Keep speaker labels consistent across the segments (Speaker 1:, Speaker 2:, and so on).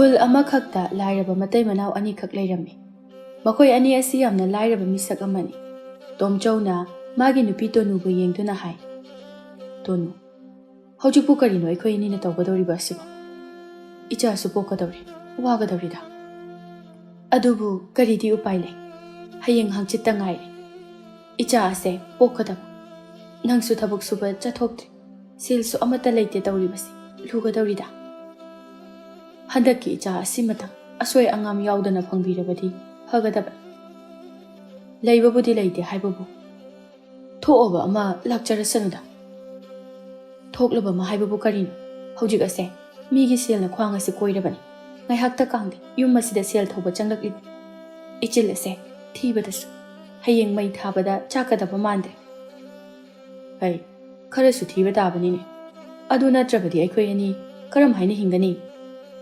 Speaker 1: ꯈꯨꯜ ꯑꯃꯈꯛꯇ ꯂꯥꯏꯔꯕ ꯃꯇꯩ ꯃꯅꯥꯎ ꯑꯅꯤꯈꯛ ꯂꯩꯔꯝꯃꯤ꯫ ꯃꯈꯣꯏ ꯑꯅꯤ ꯑꯁꯤ ꯌꯥꯝꯅ ꯂꯥꯏꯔꯕ ꯃꯤꯁꯛ ꯑꯃꯅꯤ꯫ ꯇꯣꯝꯆꯧꯅ ꯃꯥꯒꯤ ꯅꯨꯄꯤ ꯇꯣꯅꯨꯕꯨ ꯌꯦꯡꯗꯨꯅ ꯍꯥꯏ, "ꯇꯣꯅꯨ, ꯍꯧꯖꯤꯛꯄꯨ ꯀꯔꯤꯅꯣ ꯑꯩꯈꯣꯏ ꯑꯅꯤꯅ ꯇꯧꯒꯗꯧꯔꯤꯕ ꯑꯁꯤꯕꯨ? ꯏꯆꯥꯁꯨ ꯄꯣꯛꯀꯗꯧꯔꯤ, ꯋꯥꯒꯗꯧꯔꯤꯗ꯫ ꯑꯗꯨꯕꯨ ꯀꯔꯤꯗꯤ ꯎꯄꯥꯏ ꯂꯩ? ꯍꯌꯦꯡ ꯍꯪꯆꯤꯠꯇ ꯉꯥꯏꯔꯦ ꯏꯆꯥ ꯑꯁꯦ ꯄꯣꯛꯀꯗꯕ꯫ ꯅꯪꯁꯨ ꯊꯕꯛ ꯁꯨꯕ ꯆꯠꯊꯣꯛꯇ꯭ꯔꯤ, ꯁꯦꯜꯁꯨ ꯑꯃꯠꯇ ꯂꯩꯇꯦ ꯇꯧꯔꯤꯕꯁꯤ, ꯂꯨꯒꯗꯧꯔꯤꯗ꯫ ꯍꯟꯗꯛꯀꯤ ꯏꯆꯥ ꯑꯁꯤꯃꯇꯪ ꯑꯁꯣꯏ ꯑꯉꯥꯝ ꯌꯥꯎꯗꯅ ꯐꯪꯕꯤꯔꯕꯗꯤ ꯐꯒꯗꯕꯅꯤ꯫ ꯂꯩꯕꯕꯨꯗꯤ ꯂꯩꯇꯦ ꯍꯥꯏꯕꯕꯨ ꯊꯣꯛꯑꯕ ꯑꯃ ꯂꯥꯛꯆꯔꯁꯅꯨꯗ꯫ ꯊꯣꯛꯂꯕ ꯑꯃ ꯍꯥꯏꯕꯕꯨ ꯀꯔꯤꯅꯣ? ꯍꯧꯖꯤꯛ ꯑꯁꯦ ꯃꯤꯒꯤ ꯁꯦꯜꯅ ꯈ꯭ꯋꯥꯡ ꯑꯁꯤ ꯀꯣꯏꯔꯕꯅꯤ꯫ ꯉꯥꯏꯍꯥꯛꯇ ꯀꯥꯡꯗꯦ ꯌꯨꯝ ꯑꯁꯤꯗ ꯁꯦꯜ ꯊꯧꯕ ꯆꯪꯂꯛꯂꯤꯕ ꯏꯆꯤꯜ ꯑꯁꯦ ꯊꯤꯕꯗꯁꯨ ꯍꯌꯦꯡ ꯃꯩ ꯊꯥꯕꯗ ꯆꯥꯛꯀꯗꯕ ꯃꯥꯟꯗ꯭ꯔꯦ꯫ ꯍꯩ, ꯈꯔꯁꯨ ꯊꯤꯕ ꯇꯥꯕꯅꯤꯅꯦ꯫ ꯑꯗꯨ ꯅꯠꯇ꯭ꯔꯕꯗꯤ ꯑꯩꯈꯣꯏ ꯑꯅꯤ ꯀꯔꯝ ꯍꯥꯏꯅ ꯍꯤꯡꯒꯅꯤ?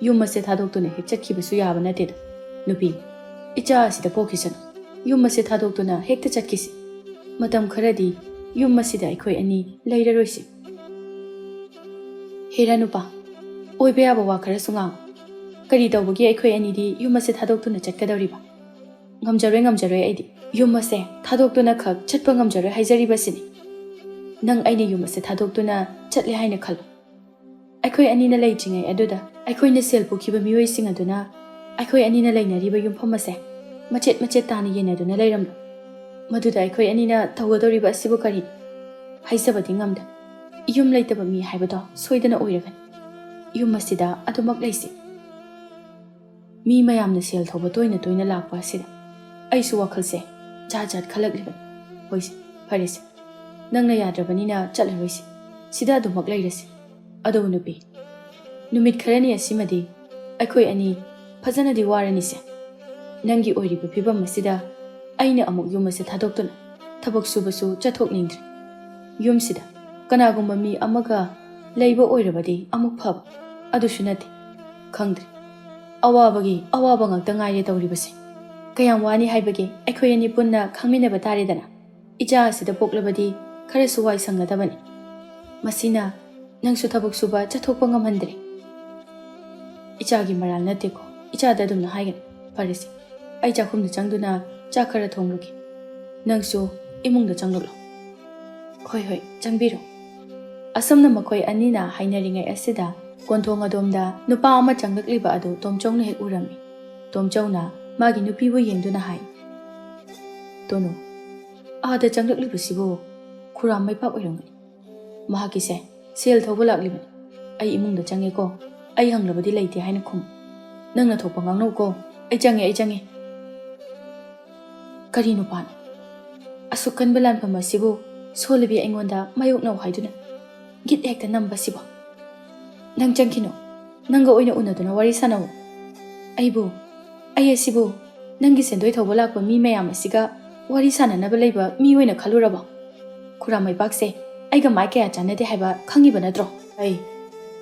Speaker 1: ꯌꯨꯝ ꯑꯁꯦ ꯊꯥꯗꯣꯛꯇꯨꯅ ꯍꯦꯛ ꯆꯠꯈꯤꯕꯁꯨ ꯌꯥꯕ ꯅꯠꯇꯦꯗ꯫ ꯅꯨꯄꯤ, ꯏꯆꯥ ꯑꯁꯤꯗ ꯄꯣꯛꯈꯤꯁꯅꯨ, ꯌꯨꯝ ꯑꯁꯦ ꯊꯥꯗꯣꯛꯇꯨꯅ ꯍꯦꯛꯇ ꯆꯠꯈꯤꯁꯤ꯫ ꯃꯇꯝ ꯈꯔꯗꯤ ꯌꯨꯝ ꯑꯁꯤꯗ ꯑꯩꯈꯣꯏ ꯑꯅꯤ ꯂꯩꯔꯔꯣꯏꯁꯤ꯫ ꯍꯦꯔꯥ ꯅꯨꯄꯥ, ꯑꯣꯏꯕ ꯌꯥꯕ ꯋꯥ ꯈꯔꯁꯨ ꯉꯥꯡꯉꯨ꯫ ꯀꯔꯤ ꯇꯧꯕꯒꯤ ꯑꯩꯈꯣꯏ ꯑꯅꯤꯗꯤ ꯌꯨꯝ ꯑꯁꯦ ꯊꯥꯗꯣꯛꯇꯨꯅ ꯆꯠꯀꯗꯧꯔꯤꯕ? ꯉꯝꯖꯔꯣꯏ ꯑꯩꯗꯤ ꯌꯨꯝ ꯑꯁꯦ ꯊꯥꯗꯣꯛꯇꯨꯅ ꯈꯛ ꯆꯠꯄ ꯉꯝꯖꯔꯣꯏ ꯍꯥꯏꯖꯔꯤꯕꯁꯤꯅꯤ꯫ ꯅꯪ ꯑꯩꯅ ꯌꯨꯝ ꯑꯁꯦ ꯊꯥꯗꯣꯛꯇꯨꯅ ꯆꯠꯂꯦ ꯍꯥꯏꯅ ꯈꯜꯂꯨ꯫ ꯑꯩꯈꯣꯏ ꯑꯅꯤꯅ ꯂꯩꯇ꯭ꯔꯤꯉꯩ ꯑꯗꯨꯗ ꯑꯩꯈꯣꯏꯅ ꯁꯦꯜ ꯄꯨꯈꯤꯕ ꯃꯤꯑꯣꯏꯁꯤꯡ ꯑꯗꯨꯅ ꯑꯩꯈꯣꯏ ꯑꯅꯤꯅ ꯂꯩꯅꯔꯤꯕ ꯌꯨꯝꯐꯝ ꯑꯁꯦ ꯃꯆꯦꯠ ꯃꯆꯦꯠ ꯇꯥꯅ ꯌꯦꯟꯅꯗꯨꯅ ꯂꯩꯔꯝꯂꯣ꯫ ꯃꯗꯨꯗ ꯑꯩꯈꯣꯏ ꯑꯅꯤꯅ ꯇꯧꯒꯗꯧꯔꯤꯕ ꯑꯁꯤꯕꯨ ꯀꯔꯤꯅꯣ? ꯍꯥꯏꯖꯕꯗꯤ ꯉꯝꯗꯦ꯫ ꯌꯨꯝ ꯂꯩꯇꯕ ꯃꯤ ꯍꯥꯏꯕꯗꯣ ꯁꯣꯏꯗꯅ ꯑꯣꯏꯔꯒꯅꯤ꯫ ꯌꯨꯝ ꯑꯁꯤꯗ ꯑꯗꯨꯃꯛ ꯂꯩꯁꯤ꯫ ꯃꯤ ꯃꯌꯥꯝꯅ ꯁꯦꯜ ꯊꯧꯕ ꯇꯣꯏꯅ ꯇꯣꯏꯅ ꯂꯥꯛꯄ ꯑꯁꯤꯗ ꯑꯩꯁꯨ ꯋꯥꯈꯜꯁꯦ ꯖꯥꯠ ꯖꯥꯠ ꯈꯜꯂꯛꯂꯤꯕꯅꯤ꯫ ꯍꯣꯏꯁꯦ, ꯐꯔꯦꯁꯦ, ꯅꯪꯅ ꯌꯥꯗ꯭ꯔꯕꯅꯤꯅ ꯆꯠꯂꯔꯣꯏꯁꯤ, ꯁꯤꯗ ꯑꯗꯨꯃꯛ ꯂꯩꯔꯁꯤ꯫ ꯑꯗꯨꯕꯨ ꯅꯨꯄꯤ, ꯅꯨꯃꯤꯠ ꯈꯔꯅꯤ ꯑꯁꯤꯃꯗꯤ ꯑꯩꯈꯣꯏ ꯑꯅꯤ ꯐꯖꯅꯗꯤ ꯋꯥꯔꯅꯤꯁꯦ꯫ ꯅꯪꯒꯤ ꯑꯣꯏꯔꯤꯕ ꯐꯤꯕꯝ ꯑꯁꯤꯗ ꯑꯩꯅ ꯑꯃꯨꯛ ꯌꯨꯝ ꯑꯁꯦ ꯊꯥꯗꯣꯛꯇꯨꯅ ꯊꯕꯛ ꯁꯨꯕꯁꯨ ꯆꯠꯊꯣꯛꯅꯤꯡꯗ꯭ꯔꯦ꯫ ꯌꯨꯝꯁꯤꯗ ꯀꯅꯥꯒꯨꯝꯕ ꯃꯤ ꯑꯃꯒ ꯂꯩꯕ ꯑꯣꯏꯔꯕꯗꯤ ꯑꯃꯨꯛ ꯐꯕ, ꯑꯗꯨꯁꯨ ꯅꯠꯇꯦ꯫ ꯈꯪꯗ꯭ꯔꯦ, ꯑꯋꯥꯕꯒꯤ ꯑꯋꯥꯕ ꯉꯥꯛꯇ ꯉꯥꯏꯔꯦ ꯇꯧꯔꯤꯕꯁꯦ꯫ ꯀꯌꯥꯝ ꯋꯥꯅꯤ ꯍꯥꯏꯕꯒꯦ ꯑꯩꯈꯣꯏ ꯑꯅꯤ ꯄꯨꯟꯅ ꯈꯪꯃꯤꯟꯅꯕ ꯇꯥꯔꯦꯗꯅ꯫ ꯏꯆꯥ ꯑꯁꯤꯗ ꯄꯣꯛꯂꯕꯗꯤ ꯈꯔꯁꯨ ꯋꯥꯏ ꯁꯪꯒꯗꯕꯅꯤ꯫ ꯃꯁꯤꯅ ꯅꯪꯁꯨ ꯊꯕꯛ ꯁꯨꯕ ꯆꯠꯊꯣꯛꯄ ꯉꯝꯍꯟꯗ꯭ꯔꯦ꯫ ꯏꯆꯥꯒꯤ ꯃꯔꯥꯜ ꯅꯠꯇꯦꯀꯣ, ꯏꯆꯥꯗ ꯑꯗꯨꯝꯅ ꯍꯥꯏꯒꯅꯤ꯫ ꯐꯔꯦꯁꯦ, ꯑꯩ ꯆꯥꯛꯈꯨꯝꯗ ꯆꯪꯗꯨꯅ ꯆꯥꯛ ꯈꯔ ꯊꯣꯡꯂꯨꯒꯦ꯫ ꯅꯪꯁꯨ ꯏꯃꯨꯡꯗ ꯆꯪꯂꯛꯂꯣ꯫ ꯍꯣꯏ, ꯆꯪꯕꯤꯔꯣ꯫ ꯑꯁꯨꯝꯅ ꯃꯈꯣꯏ ꯑꯅꯤꯅ ꯍꯥꯏꯅꯔꯤꯉꯩ ꯑꯁꯤꯗ ꯀꯣꯟꯊꯣꯡ ꯑꯗꯣꯝꯗ ꯅꯨꯄꯥ ꯑꯃ ꯆꯪꯂꯛꯂꯤꯕ ꯑꯗꯨ ꯇꯣꯝꯆꯧꯅ ꯍꯦꯛ ꯎꯔꯝꯃꯤ꯫ ꯇꯣꯝꯆꯧꯅ ꯃꯥꯒꯤ ꯅꯨꯄꯤꯕꯨ ꯌꯦꯡꯗꯨꯅ ꯍꯥꯏ, "ꯇꯣꯅꯨ, ꯑꯥꯗ ꯆꯪꯂꯛꯂꯤꯕꯁꯤꯕꯨ ꯈꯨꯔꯥꯝ ꯃꯩꯄꯥꯛ ꯑꯣꯏꯔꯝꯒꯅꯤ꯫ ꯃꯍꯥꯛꯀꯤꯁꯦ ꯁꯦꯜ ꯊꯧꯕ ꯂꯥꯛꯂꯤꯕꯅꯤ꯫ ꯑꯩ ꯏꯃꯨꯡꯗ ꯆꯪꯉꯦꯀꯣ, ꯑꯩ ꯍꯪꯂꯕꯗꯤ ꯂꯩꯇꯦ ꯍꯥꯏꯅ ꯈꯨꯝꯃꯨ꯫ ꯅꯪꯅ ꯊꯣꯛꯄ ꯉꯥꯡꯅꯧꯀꯣ, ꯑꯩ ꯆꯪꯉꯦ꯫ ꯀꯔꯤ ꯅꯨꯄꯥꯅꯣ? ꯑꯁꯨꯛ ꯀꯟꯕ ꯂꯥꯟꯐꯝ ꯑꯁꯤꯕꯨ ꯁꯣꯜꯂꯕꯤ ꯑꯩꯉꯣꯟꯗ ꯃꯥꯌꯣꯛꯅꯧ ꯍꯥꯏꯗꯨꯅ ꯒꯤꯠ ꯍꯦꯛꯇ ꯅꯝꯕꯁꯤꯕꯣ? ꯅꯪ ꯆꯪꯈꯤꯅꯣ, ꯅꯪꯒ ꯑꯣꯏꯅ ꯎꯅꯗꯨꯅ ꯋꯥꯔꯤ ꯁꯥꯟꯅꯧ꯫ ꯑꯩ ꯑꯁꯤꯕꯨ ꯅꯪꯒꯤ ꯁꯦꯟꯗꯣꯏ ꯊꯧꯕ ꯂꯥꯛꯄ ꯃꯤ ꯃꯌꯥꯝ ꯑꯁꯤꯒ ꯋꯥꯔꯤ ꯁꯥꯟꯅꯅꯕ ꯂꯩꯕ ꯃꯤ ꯑꯣꯏꯅ ꯈꯜꯂꯨꯔꯕꯣ? ꯈꯨꯔꯥꯝ ꯃꯩꯄꯥꯛꯁꯦ ꯑꯩꯒ ꯃꯥꯏ ꯀꯌా ꯆꯥꯟꯅꯗꯦ ꯍꯥꯏꯕ ꯈꯪꯉꯤꯕ ꯅꯠꯇ꯭ꯔꯣ?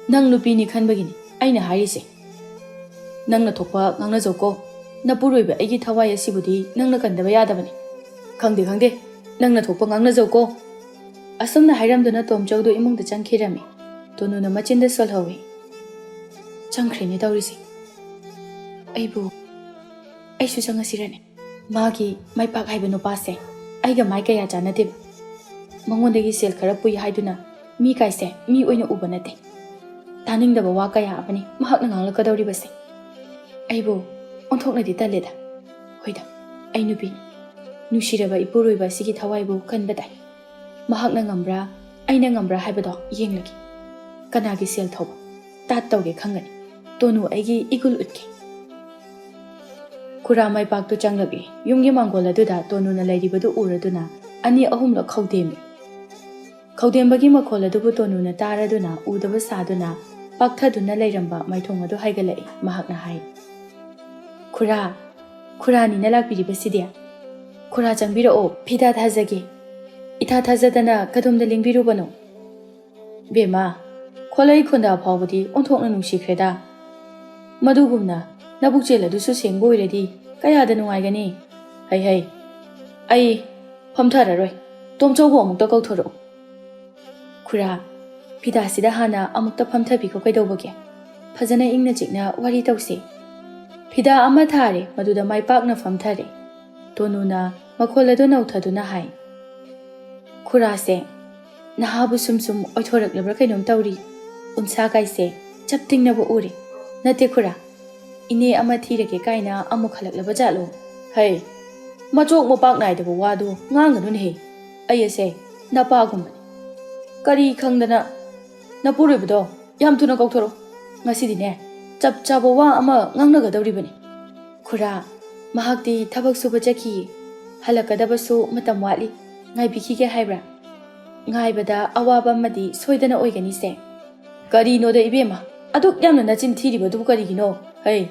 Speaker 1: ꯅꯪ ꯅꯨꯄꯤꯅꯤ ꯈꯟꯕꯒꯤꯅꯤ ꯑꯩꯅ ꯍꯥꯏꯔꯤꯁꯦ꯫ ꯅꯪꯅ ꯊꯣꯛꯄ ꯉꯥꯡꯅꯖꯧꯀꯣ, ꯅꯄꯨꯔꯣꯏꯕ ꯑꯩꯒꯤ ꯊꯋꯥꯏ ꯑꯁꯤꯕꯨꯗꯤ ꯅꯪꯅ ꯀꯟꯗꯕ ꯌꯥꯗꯕꯅꯤ꯫ ꯈꯪꯗꯦ, ꯅꯪꯅ ꯊꯣꯛꯄ ꯉꯥꯡꯅꯖꯧꯀꯣ꯫ ꯑꯁꯨꯝꯅ ꯍꯥꯏꯔꯝꯗꯨꯅ ꯇꯣꯝꯆꯧꯗꯨ ꯏꯃꯨꯡꯗ ꯆꯪꯈꯤꯔꯝꯃꯤ꯫ ꯇꯣꯅꯨꯅ ꯃꯆꯤꯟꯗ ꯁꯣꯜꯍꯧꯏ, "ꯆꯪꯈ꯭ꯔꯦꯅꯦ ꯇꯧꯔꯤꯁꯦ꯫ ꯑꯩꯁꯨ ꯆꯪꯉꯁꯤꯔꯅꯦ? ꯃꯥꯒꯤ ꯃꯩꯄꯥꯛ ꯍꯥꯏꯕ ꯅꯨꯄꯥꯁꯦ ꯑꯩꯒ ꯃꯥꯏ ꯀꯌꯥ ꯆꯥꯟꯅꯗꯦꯕ꯫ ꯃꯉꯣꯟꯗꯒꯤ ꯁꯦꯜ ꯈꯔ ꯄꯨꯏ ꯍꯥꯏꯗꯨꯅ ꯃꯤ ꯀꯥꯏꯁꯦ ꯃꯤ ꯑꯣꯏꯅ ꯎꯕ ꯅꯠꯇꯦ꯫ ꯇꯥꯅꯤꯡꯗꯕ ꯋꯥ ꯀꯌꯥ ꯑꯃꯅꯤ ꯃꯍꯥꯛꯅ ꯉꯥꯡꯂꯛꯀꯗꯧꯔꯤꯕꯁꯦ꯫ ꯑꯩꯕꯨ ꯑꯣꯟꯊꯣꯛꯅꯗꯤ ꯇꯜꯂꯦꯗ꯫ ꯍꯣꯏꯗ, ꯑꯩ ꯅꯨꯄꯤꯅꯤ, ꯅꯨꯡꯁꯤꯔꯕ ꯏꯄꯨꯔꯣꯏꯕ ꯑꯁꯤꯒꯤ ꯊꯋꯥꯏꯕꯨ ꯀꯟꯕ ꯇꯥꯏ꯫ ꯃꯍꯥꯛꯅ ꯉꯝꯕ꯭ꯔꯥ ꯑꯩꯅ ꯉꯝꯕ꯭ꯔꯥ ꯍꯥꯏꯕꯗꯣ ꯌꯦꯡꯂꯒꯦ꯫ ꯀꯅꯥꯒꯤ ꯁꯦල් ꯊꯧꯕ ꯇꯥꯠ ꯇꯧꯒꯦ ꯈꯪꯒꯅꯤ꯫ ꯇꯣꯅꯨ ꯑꯩꯒꯤ ꯏꯒꯨꯜ ꯎꯠꯀꯦ." ꯈꯨꯔꯥꯝ ꯃꯩꯄꯥꯛꯇꯨ ꯆꯪꯂꯛꯏ꯫ ꯌꯨꯝꯒꯤ ꯃꯥꯡꯒꯣꯜ ꯑꯗꯨꯗ ꯇꯣꯅꯨꯅ ꯂꯩꯔꯤꯕꯗꯨ ꯎꯔꯗꯨꯅ ꯑꯅꯤ ꯑꯍꯨꯝꯂꯛ ꯈꯧꯗꯦꯝꯃꯤ꯫ ꯈꯧꯗꯦꯝꯕꯒꯤ ꯃꯈꯣꯜ ꯑꯗꯨꯕꯨ ꯇꯣꯅꯨꯅ ꯇꯥꯔꯗꯨꯅ ꯎꯗꯕ ꯁꯥꯗꯨꯅ ꯄꯥꯛꯊꯗꯨꯅ ꯂꯩꯔꯝꯕ ꯃꯥꯏꯊꯣꯡ ꯑꯗꯨ ꯍꯥꯏꯒꯠꯂꯛꯏ꯫ ꯃꯍꯥꯛꯅ ꯍꯥꯏ, "ꯈꯨꯔꯥꯅꯤꯅ ꯂꯥꯛꯄꯤꯔꯤꯕꯁꯤꯗꯤ? ꯈꯨꯔꯥ ꯆꯪꯕꯤꯔꯛꯑꯣ, ꯐꯤꯗꯥ ꯊꯥꯖꯒꯦ꯫ ꯏꯊꯥ ꯊꯥꯖꯗꯅ ꯀꯗꯣꯝꯗ ꯂꯦꯡꯕꯤꯔꯨꯕꯅꯣ? ꯕꯦꯝꯃ, ꯈꯣꯜꯂꯩ ꯈꯣꯟꯗꯥ ꯐꯥꯎꯕꯗꯤ ꯑꯣꯟꯊꯣꯛꯅ ꯅꯨꯡꯁꯤꯈ꯭ꯔꯦꯗ꯫ ꯃꯗꯨꯒꯨꯝꯅ ꯅꯕꯨꯛꯆꯦꯜ ꯑꯗꯨꯁꯨ ꯁꯦꯡꯕ ꯑꯣꯏꯔꯗꯤ ꯀꯌꯥꯗ ꯅꯨꯡꯉꯥꯏꯒꯅꯤ꯫ ꯍꯩ, ꯑꯩ ꯐꯝꯊꯔꯔꯣꯏ, ꯇꯣꯝꯆꯧꯕꯨ ꯑꯃꯨꯛꯇ ꯀꯧꯊꯣꯔꯛꯎ꯫ ꯈꯨꯔꯥ, ꯐꯤꯗꯥꯁꯤꯗ ꯍꯥꯟꯅ ꯑꯃꯨꯛꯇ ꯐꯝꯊꯕꯤꯈꯣ ꯀꯩꯗꯧꯕꯒꯦ? ꯐꯖꯅ ꯏꯪꯅ ꯆꯤꯛꯅ ꯋꯥꯔꯤ ꯇꯧꯁꯤ ꯐꯤꯗꯥ ꯑꯃ ꯊꯥꯔꯦ ꯃꯗꯨꯗ ꯃꯥꯏ ꯄꯥꯛꯅ ꯐꯝꯊꯔꯦ ꯇꯣꯅꯨꯅ ꯃꯈꯣꯜ ꯑꯗꯨ ꯅꯧꯊꯗꯨꯅ ꯍꯥꯏ ꯈꯨꯔꯥꯁꯦ ꯅꯍꯥꯕꯨ ꯁꯨꯝ ꯑꯣꯏꯊꯣꯔꯛꯂꯕ꯭ꯔꯥ ꯀꯩꯅꯣꯝ ꯇꯧꯔꯤ ꯎꯟꯁꯥ ꯀꯥꯏꯁꯦ ꯆꯞ ꯇꯤꯡꯅꯕ ꯎꯔꯦ ꯅꯠꯇꯦ ꯈꯨꯔꯥ ꯏꯅꯦ ꯑꯃ ꯊꯤꯔꯒꯦ ꯀꯥꯏꯅ ꯑꯃꯨꯛ ꯍꯜꯂꯛꯂꯕ ꯖꯥꯠꯂꯣ ꯍꯩ ꯃꯆꯣꯛ ꯃꯄꯥꯛ ꯅꯥꯏꯗꯕ ꯋꯥꯗꯨ ꯉꯥꯡꯒꯅꯨꯅꯦꯍꯦ ꯑꯩ ꯑꯁꯦ ꯅꯄꯥꯒꯨꯝꯕꯅꯤ ꯀꯔꯤ ꯈꯪꯗꯅ ꯅꯄꯨꯔꯣꯏꯕꯗꯣ ꯌꯥꯝ ꯊꯨꯅ ꯀꯧꯊꯣꯔꯛꯎ ꯉꯁꯤꯗꯤꯅꯦ ꯆꯞ ꯆꯥꯕ ꯋꯥ ꯑꯃ ꯉꯥꯡꯅꯒꯗꯧꯔꯤꯕꯅꯤ ꯈꯨꯔꯥ ꯃꯍꯥꯛꯇꯤ ꯊꯕꯛ ꯁꯨꯕ ꯆꯠꯈꯤꯌꯦ ꯍꯜꯂꯛꯀꯗꯕꯁꯨ ꯃꯇꯝ ꯋꯥꯠꯂꯤ ꯉꯥꯏꯕꯤꯈꯤꯒꯦ ꯍꯥꯏꯕ꯭ꯔꯥ ꯉꯥꯏꯕꯗ ꯑꯋꯥꯕ ꯑꯃꯗꯤ ꯁꯣꯏꯗꯅ ꯑꯣꯏꯒꯅꯤꯁꯦ ꯀꯔꯤꯅꯣꯗ ꯏꯕꯦꯝꯃ ꯑꯗꯨꯛ ꯌꯥꯝꯅ ꯅꯆꯤꯟ ꯊꯤꯔꯤꯕꯗꯨꯕꯨ ꯀꯔꯤꯒꯤꯅꯣ ꯍꯩ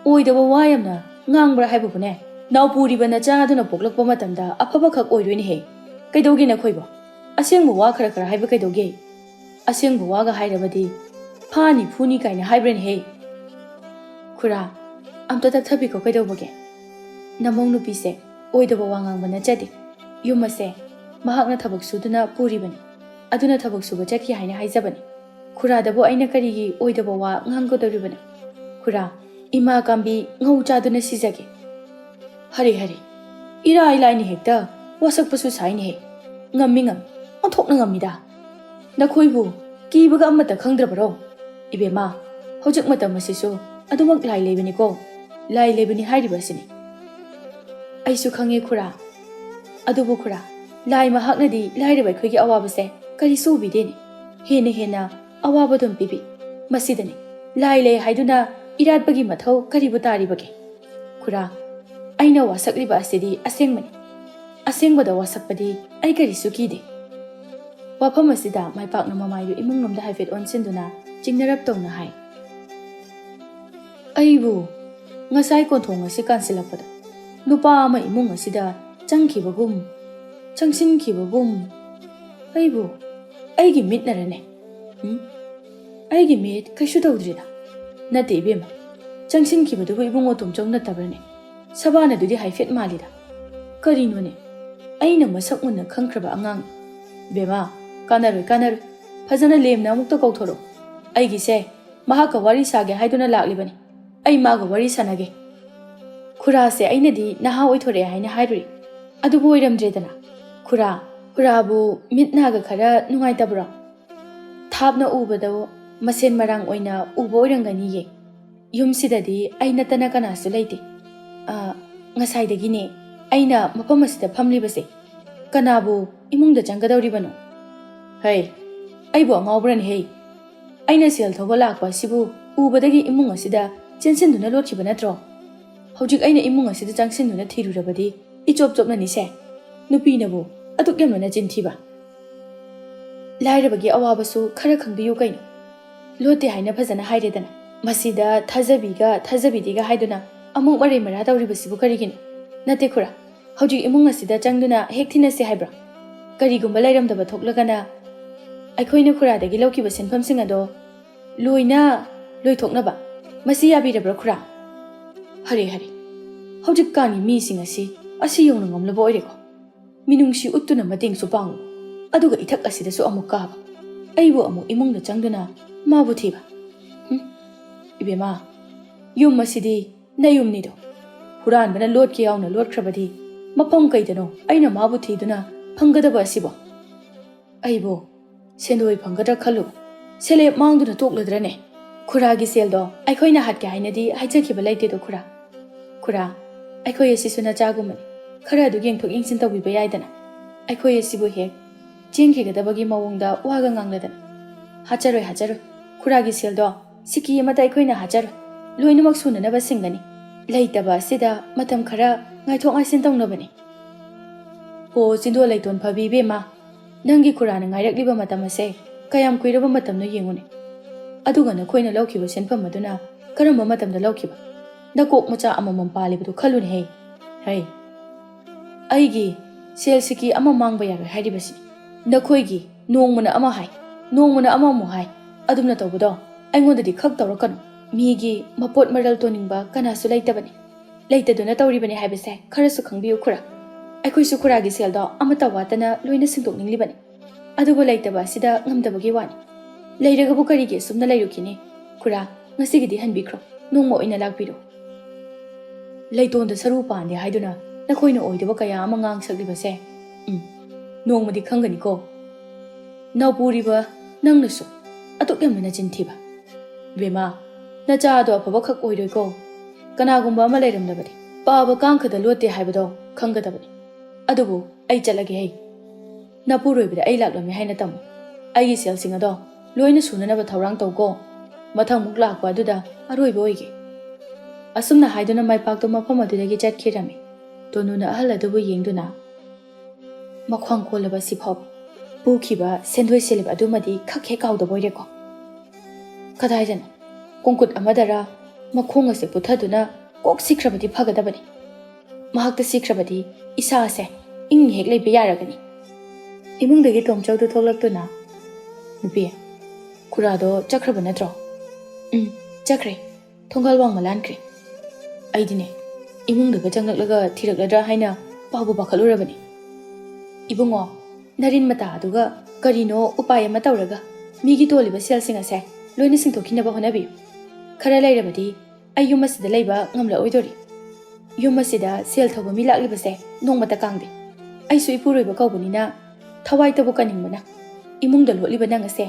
Speaker 1: ꯑꯣꯏꯗꯕ ꯋꯥ ꯌꯥꯝꯅ ꯉꯥꯡꯕ꯭ꯔꯥ ꯍꯥꯏꯕꯕꯨꯅꯦ ꯅꯥꯎꯄꯨꯔꯤꯕ ꯅꯆꯥ ꯑꯗꯨꯅ ꯄꯣꯛꯂꯛꯄ ꯃꯇꯝꯗ ꯑꯐꯕꯈꯛ ꯑꯣꯏꯗꯣꯏꯅꯤꯍꯦ ꯀꯩꯗꯧꯒꯦ ꯅꯈꯣꯏꯕꯣ ꯑꯁꯦꯡꯕ ꯋꯥ ꯈꯔ ꯍꯥꯏꯕ ꯀꯩꯗꯧꯒꯦ ꯑꯁꯦꯡꯕ ꯋꯥꯒ ꯍꯥꯏꯔꯕꯗꯤ ꯐꯥꯅꯤ ꯐꯨꯅꯤ ꯀꯥꯏꯅ ꯍꯥꯏꯕ꯭ꯔꯅꯦꯍꯦ ꯈꯨꯔꯥ ꯑꯝꯇ ꯇꯛꯊꯕꯤꯀꯣ ꯀꯩꯗꯧꯕꯒꯦ ꯅꯃꯧ ꯅꯨꯄꯤꯁꯦ ꯑꯣꯏꯗꯕ ꯋꯥ ꯉꯥꯡꯕ ꯅꯠꯆꯗꯦ ꯌꯨꯝ ꯑꯁꯦ ꯃꯍꯥꯛꯅ ꯊꯕꯛ ꯁꯨꯗꯨꯅ ꯄꯨꯔꯤꯕꯅꯤ ꯑꯗꯨꯅ ꯊꯕꯛ ꯁꯨꯕ ꯆꯠꯈꯤ ꯍꯥꯏꯅ ꯍꯥꯏꯖꯕꯅꯤ ꯈꯨꯔꯥꯗꯕꯨ ꯑꯩꯅ ꯀꯔꯤꯒꯤ ꯑꯣꯏꯗꯕ ꯋꯥ ꯉꯥꯡꯒꯗꯧꯔꯤꯕꯅꯣ ꯈꯨꯔꯥ ꯏꯃꯥ ꯀꯥꯡꯕꯤ ꯉꯧ ꯆꯥꯗꯨꯅ ꯁꯤꯖꯒꯦ ꯍꯔꯦ ꯏꯔꯥꯏ ꯂꯥꯏꯅ ꯍꯦꯛꯇ ꯋꯥꯁꯛꯄꯁꯨ ꯁꯥꯏꯅꯦꯍꯦ ꯉꯝꯃꯤ ꯑꯣꯟꯊꯣꯛꯅ ꯉꯝꯃꯤꯗ ꯅꯈꯣꯏꯕꯨ ꯀꯤꯕꯒ ꯑꯃꯠꯇ ꯈꯪꯗ꯭ꯔꯕꯔꯣ ꯏꯕꯦꯝꯃ ꯍꯧꯖꯤꯛ ꯃꯇꯝ ꯑꯁꯤꯁꯨ ꯑꯗꯨꯃꯛ ꯂꯥꯏ ꯂꯩꯕꯅꯤꯀꯣ ꯂꯥꯏ ꯂꯩꯕꯅꯤ ꯍꯥꯏꯔꯤꯕ ꯑꯁꯤꯅꯤ ꯑꯩꯁꯨ ꯈꯪꯉꯦ ꯈꯨꯔꯥ ꯑꯗꯨꯕꯨ ꯈꯨꯔꯥ ꯂꯥꯏ ꯃꯍꯥꯛꯅꯗꯤ ꯂꯥꯏꯔꯕ ꯑꯩꯈꯣꯏꯒꯤ ꯑꯋꯥꯕꯁꯦ ꯀꯔꯤꯁꯨ ꯎꯕꯤꯗꯦꯅꯦ ꯍꯦꯟꯅ ꯑꯋꯥꯕ ꯑꯗꯨꯝ ꯄꯤꯕꯤ ꯃꯁꯤꯗꯅꯤ ꯂꯥꯏ ꯂꯩ ꯍꯥꯏꯗꯨꯅ ꯏꯔꯥꯠꯄꯒꯤ ꯃꯊꯧ ꯀꯔꯤꯕꯨ ꯇꯥꯔꯤꯕꯒꯦ ꯈꯨꯔꯥ ꯑꯩꯅ ꯋꯥꯁꯛꯂꯤꯕ ꯑꯁꯤꯗꯤ ꯑꯁꯦꯡꯕꯅꯤ ꯑꯁꯦꯡꯕꯗ ꯋꯥꯁꯛꯄꯗꯤ ꯑꯩ ꯀꯔꯤꯁꯨ ꯀꯤꯗꯦ ꯋꯥꯐꯝ ꯑꯁꯤꯗ ꯃꯥꯏꯄꯥꯛꯅ ꯃꯃꯥꯏꯗꯨ ꯏꯃꯨꯡꯂꯣꯝꯗ ꯍꯥꯏꯐꯦꯠ ꯑꯣꯟꯁꯤꯟꯗꯨꯅ ꯆꯤꯡꯅꯔꯞ ꯇꯧꯅ ꯍꯥꯏ ꯑꯩꯕꯨ ꯉꯁꯥꯏ ꯀꯣꯟꯊꯣꯡ ꯑꯁꯤ ꯀꯥꯟꯁꯤꯜꯂꯛꯄꯗ ꯅꯨꯄꯥ ꯑꯃ ꯏꯃꯨꯡ ꯑꯁꯤꯗ ꯆꯪꯁꯤꯟꯈꯤꯕꯒꯨꯝ ꯑꯩꯕꯨ ꯑꯩꯒꯤ ꯃꯤꯠꯅꯔꯅꯦ ꯑꯩꯒꯤ ꯃꯤꯠ ꯀꯩꯁꯨ ꯇꯧꯗ꯭ꯔꯤꯗ ꯅꯠꯇꯦ ꯏꯕꯦꯝꯃ ꯆꯪꯁꯤꯟꯈꯤꯕꯗꯨꯕꯨ ꯏꯕꯨꯡꯉꯣ ꯇꯣꯝꯆꯧ ꯅꯠꯇꯕ꯭ꯔꯅꯦ ꯁꯕꯥꯅꯗꯨꯗꯤ ꯍꯥꯏꯐꯦꯠ ꯃꯥꯜꯂꯤꯗ ꯀꯔꯤꯅꯣꯅꯦ ꯑꯩꯅ ꯃꯁꯛ ꯃꯨꯟꯅ ꯈꯪꯈ꯭ꯔꯕ ꯑꯉꯥꯡ ꯕꯦꯝꯃ ꯀꯥꯟꯅꯔꯣꯏ ꯐꯖꯅ ꯂꯦꯝꯅ ꯑꯃꯨꯛꯇ ꯀꯧꯊꯣꯔꯛꯎ ꯑꯩꯒꯤꯁꯦ ꯃꯍꯥꯛꯀ ꯋꯥꯔꯤ ꯁꯥꯒꯦ ꯍꯥꯏꯗꯨꯅ ꯂꯥꯛꯂꯤꯕꯅꯤ ꯑꯩ ꯃꯥꯒ ꯋꯥꯔꯤ ꯁꯥꯟꯅꯒꯦ ꯈꯨꯔꯥꯁꯦ ꯑꯩꯅꯗꯤ ꯅꯍꯥ ꯑꯣꯏꯊꯣꯔꯛꯑꯦ ꯍꯥꯏꯅ ꯍꯥꯏꯔꯨꯏ ꯑꯗꯨꯕꯨ ꯑꯣꯏꯔꯝꯗ꯭ꯔꯦꯗꯅ ꯈꯨꯔꯥꯕꯨ ꯃꯤꯠ ꯅꯥꯒ ꯈꯔ ꯅꯨꯡꯉꯥꯏꯇꯕ꯭ꯔꯣ ꯊꯥꯞꯅ ꯎꯕꯗ ꯃꯁꯦꯟ ꯃꯔꯥꯡ ꯑꯣꯏꯅ ꯎꯕ ꯑꯣꯏꯔꯝꯒꯅꯤꯌꯦ ꯌꯨꯝꯁꯤꯗꯗꯤ ꯑꯩ ꯅꯠꯇꯅ ꯀꯅꯥꯁꯨ ꯂꯩꯇꯦ ꯉꯁꯥꯏꯗꯒꯤꯅꯦ ꯑꯩꯅ ꯃꯐꯝ ꯑꯁꯤꯗ ꯐꯝꯂꯤꯕꯁꯦ ꯀꯅꯥꯕꯨ ꯏꯃꯨꯡꯗ ꯆꯪꯒꯗꯧꯔꯤꯕꯅꯣ ꯍꯩ ꯑꯩꯕꯨ ꯑꯉꯥꯎꯕ꯭ꯔꯅꯦꯍꯦ ꯑꯩꯅ ꯁꯦꯜ ꯊꯧꯕ ꯂꯥꯛꯄ ꯑꯁꯤꯕꯨ ꯎꯕꯗꯒꯤ ꯏꯃꯨꯡ ꯑꯁꯤꯗ ꯆꯦꯟꯁꯤꯟꯗꯨꯅ ꯂꯣꯠꯈꯤꯕ ꯅꯠꯇ꯭ꯔꯣ ꯍꯧꯖꯤꯛ ꯑꯩꯅ ꯏꯃꯨꯡ ꯑꯁꯤꯗ ꯆꯪꯁꯤꯟꯗꯨꯅ ꯊꯤꯔꯨꯔꯕꯗꯤ ꯏꯆꯣꯞ ꯆꯣꯞꯅꯅꯤꯁꯦ ꯅꯨꯄꯤꯅꯕꯨ ꯑꯗꯨꯛ ꯌꯥꯝꯅ ꯅꯆꯤꯟ ꯊꯤꯕ ꯂꯥꯏꯔꯕꯒꯤ ꯑꯋꯥꯕꯁꯨ ꯈꯔ ꯈꯪꯕꯤꯌꯨ ꯀꯩꯅꯣ ꯂꯣꯠꯇꯦ ꯍꯥꯏꯅ ꯐꯖꯅ ꯍꯥꯏꯔꯦꯗꯅ ꯃꯁꯤꯗ ꯊꯥꯖꯕꯤꯗꯦꯒ ꯍꯥꯏꯗꯨꯅ ꯑꯃꯨꯛ ꯃꯔꯩ ꯃꯔꯥ ꯇꯧꯔꯤꯕꯁꯤꯕꯨ ꯀꯔꯤꯒꯤꯅꯣ ꯅꯠꯇꯦ ꯈꯨꯔꯥ ꯍꯧꯖꯤꯛ ꯏꯃꯨꯡ ꯑꯁꯤꯗ ꯆꯪꯗꯨꯅ ꯍꯦꯛ ꯊꯤꯟꯅꯁꯤ ꯍꯥꯏꯕ꯭ꯔꯥ ꯀꯔꯤꯒꯨꯝꯕ ꯂꯩꯔꯝꯗꯕ ꯊꯣꯛꯂꯒꯅ ꯑꯩꯈꯣꯏꯅ ꯈꯨꯔꯥꯗꯒꯤ ꯂꯧꯈꯤꯕ ꯁꯦꯟꯐꯝꯁꯤꯡ ꯑꯗꯣ ꯂꯣꯏꯅ ꯂꯣꯏꯊꯣꯛꯅꯕ ꯃꯁꯤ ꯌꯥꯕꯤꯔꯕ꯭ꯔꯥ ꯈꯨꯔꯥ ꯍꯔꯦ ꯍꯧꯖꯤꯛꯀꯥꯟꯒꯤ ꯃꯤꯁꯤꯡ ꯑꯁꯤ ꯌꯧꯅ ꯉꯝꯂꯕ ꯑꯣꯏꯔꯦꯀꯣ ꯃꯤꯅꯨꯡꯁꯤ ꯎꯠꯇꯨꯅ ꯃꯇꯦꯡꯁꯨ ꯄꯥꯡꯉꯨ ꯑꯗꯨꯒ ꯏꯊꯛ ꯑꯁꯤꯗꯁꯨ ꯑꯃꯨꯛ ꯀꯥꯕ ꯑꯩꯕꯨ ꯑꯃꯨꯛ ꯏꯃꯨꯡꯗ ꯆꯪꯗꯨꯅ ꯃꯥꯕꯨ ꯊꯤꯕ ꯏꯕꯦꯝꯃ ꯌꯨꯝ ꯑꯁꯤꯗꯤ ꯅꯌꯨꯝꯅꯤꯗꯣ ꯍꯨꯔꯥꯟꯕꯅ ꯂꯣꯠꯀꯦ ꯌꯥꯎꯅ ꯂꯣꯠꯈ꯭ꯔꯕꯗꯤ ꯃꯐꯝ ꯀꯩꯗꯅꯣ ꯑꯩꯅ ꯃꯥꯕꯨ ꯊꯤꯗꯨꯅ ꯐꯪꯒꯗꯕ ꯑꯁꯤꯕꯣ ꯑꯩꯕꯨ ꯁꯦꯟꯗꯣꯏ ꯐꯪꯒꯗ꯭ꯔꯥ ꯈꯜꯂꯨ ꯁꯦꯂꯦꯞ ꯃꯥꯡꯗꯨꯅ ꯇꯣꯛꯂꯗ꯭ꯔꯅꯦ ꯈꯨꯔꯥꯒꯤ ꯁꯦꯜꯗꯣ ꯑꯩꯈꯣꯏꯅ ꯍꯥꯠꯀꯦ ꯍꯥꯏꯅꯗꯤ ꯍꯥꯏꯖꯈꯤꯕ ꯂꯩꯇꯦꯗꯣ ꯈꯨꯔꯥ ꯑꯩꯈꯣꯏ ꯑꯁꯤꯁꯨ ꯅꯆꯥꯒꯨꯝꯕꯅꯤ ꯈꯔ ꯑꯗꯨ ꯌꯦꯡꯊꯣꯛ ꯌꯦꯡꯁꯤꯟ ꯇꯧꯕꯤꯕ ꯌꯥꯏꯗꯅ ꯑꯩꯈꯣꯏ ꯑꯁꯤꯕꯨ ꯍꯦꯛ ꯆꯦꯟꯈꯤꯒꯗꯕꯒꯤ ꯃꯑꯣꯡꯗ ꯋꯥꯒ ꯉꯥꯡꯂꯗꯅ ꯍꯥꯠꯆꯔꯣꯏ ꯈꯨꯔꯥꯒꯤ ꯁꯦꯜꯗꯣ ꯁꯤꯀꯤ ꯑꯃꯗ ꯑꯩꯈꯣꯏꯅ ꯍꯥꯠꯆꯔꯣꯏ ꯂꯣꯏꯅꯃꯛ ꯁꯨꯅꯅꯕ ꯁꯤꯡꯒꯅꯤ ꯂꯩꯇꯕ ꯑꯁꯤꯗ ꯃꯇꯝ ꯈꯔ ꯉꯥꯏꯊꯣꯛ ꯉꯥꯏꯁꯤꯟ ꯇꯧꯅꯕꯅꯤ ꯍꯣ ꯆꯤꯟꯗꯣꯜ ꯂꯩꯇꯣꯟ ꯐꯕꯤ ꯏꯕꯦꯝꯃ ꯅꯪꯒꯤ ꯈꯨꯔꯥꯅ ꯉꯥꯏꯔꯛꯂꯤꯕ ꯃꯇꯝ ꯑꯁꯦ ꯀꯌꯥꯝ ꯀꯨꯏꯔꯕ ꯃꯇꯝꯅꯣ ꯌꯦꯡꯉꯨꯅꯦ ꯑꯗꯨꯒ ꯅꯈꯣꯏꯅ ꯂꯧꯈꯤꯕ ꯁꯦꯟꯐꯝ ꯑꯗꯨꯅ ꯀꯔꯝꯕ ꯃꯇꯝꯗ ꯂꯧꯈꯤꯕ ꯅꯀꯣꯛ ꯃꯆꯥ ꯑꯃꯃꯝ ꯄꯥꯜꯂꯤꯕꯗꯨ ꯈꯜꯂꯨꯅꯦꯍꯦ ꯍꯩ ꯑꯩꯒꯤ ꯁꯦꯜ ꯁꯤꯀꯤ ꯑꯃ ꯃꯥꯡꯕ ꯌꯥꯔꯣꯏ ꯍꯥꯏꯔꯤꯕꯁꯤꯅꯤ ꯅꯈꯣꯏꯒꯤ ꯅꯣꯡꯃꯅ ꯑꯃ ꯍꯥꯏ ꯅꯣꯡꯃꯅ ꯑꯃꯃꯨꯛ ꯍꯥꯏ ꯑꯗꯨꯝꯅ ꯇꯧꯕꯗꯣ ꯑꯩꯉꯣꯟꯗꯗꯤ ꯈꯛ ꯇꯧꯔꯛꯀꯅꯨ ꯃꯤꯒꯤ ꯃꯄꯣꯠ ꯃꯔꯜ ꯇꯣꯟꯅꯤꯡꯕ ꯀꯅꯥꯁꯨ ꯂꯩꯇꯕꯅꯤ ꯂꯩꯇꯗꯨꯅ ꯇꯧꯔꯤꯕꯅꯤ ꯍꯥꯏꯕꯁꯦ ꯈꯔꯁꯨ ꯈꯪꯕꯤꯌꯨ ꯈꯨꯔꯥ ꯑꯩꯈꯣꯏꯁꯨ ꯈꯨꯔꯥꯒꯤ ꯁꯦꯜꯗꯣ ꯑꯃꯠꯇ ꯋꯥꯠꯇꯅ ꯂꯣꯏꯅ ꯁꯤꯡꯗꯣꯛꯅꯤꯡꯂꯤꯕꯅꯤ ꯑꯗꯨꯕꯨ ꯂꯩꯇꯕ ꯑꯁꯤꯗ ꯉꯝꯗꯕꯒꯤ ꯋꯥꯅꯤ ꯂꯩꯔꯒꯕꯨ ꯀꯔꯤꯒꯤ ꯑꯁꯨꯝꯅ ꯂꯩꯔꯨꯈꯤꯅꯤ ꯈꯨꯔꯥ Ngasigidi hanbikro nongma oina lakpiro leitonda saru pande haiduna nakhoina oidaba kaya ama ngang saklibase nongmadi khangani ko nawpuriba nangnasu atok yamna chinthiba bema nacha ado afaba khak oiroi ko kanagumba ama leiramdabadi paaba kangkhada lote haibado khangadabani adubu ai chalage hei napuroibida ai laklami haina tamu ai selsinga do loina sunanaba thaurang tawko mathang muk lakpa aduda aroiba oige asumna haiduna mai pakto mafam adudagi chatkhirami tonuna ahal adubu yengduna makhwang kolaba siphob pukhiba sendoi selib adumadi khakhe kaudaba oireko kadaidan kongkut amadara makhong ase puthaduna kok sikrabadi phagadabani mahakta sikrabadi isa ase ing hek leibe yaragani imungdagi tomchaudu tholaktuna nupi kurado chakraba natro chakre thongal wang malankre aidine imungdaga changlaklaga thirakladra haina pabu bakhalurabani ibungo narin mata aduga karino upaya ama tawraga migi toliba selsinga se loina singthokhinaba honabi khara lairabadi ayumasida leiba ngamla oidori yumasida sel thoba mi laklibase nongmata kangde aisu ipuroiba kawbanina thawai tabu kaningmana imungda loliba nangase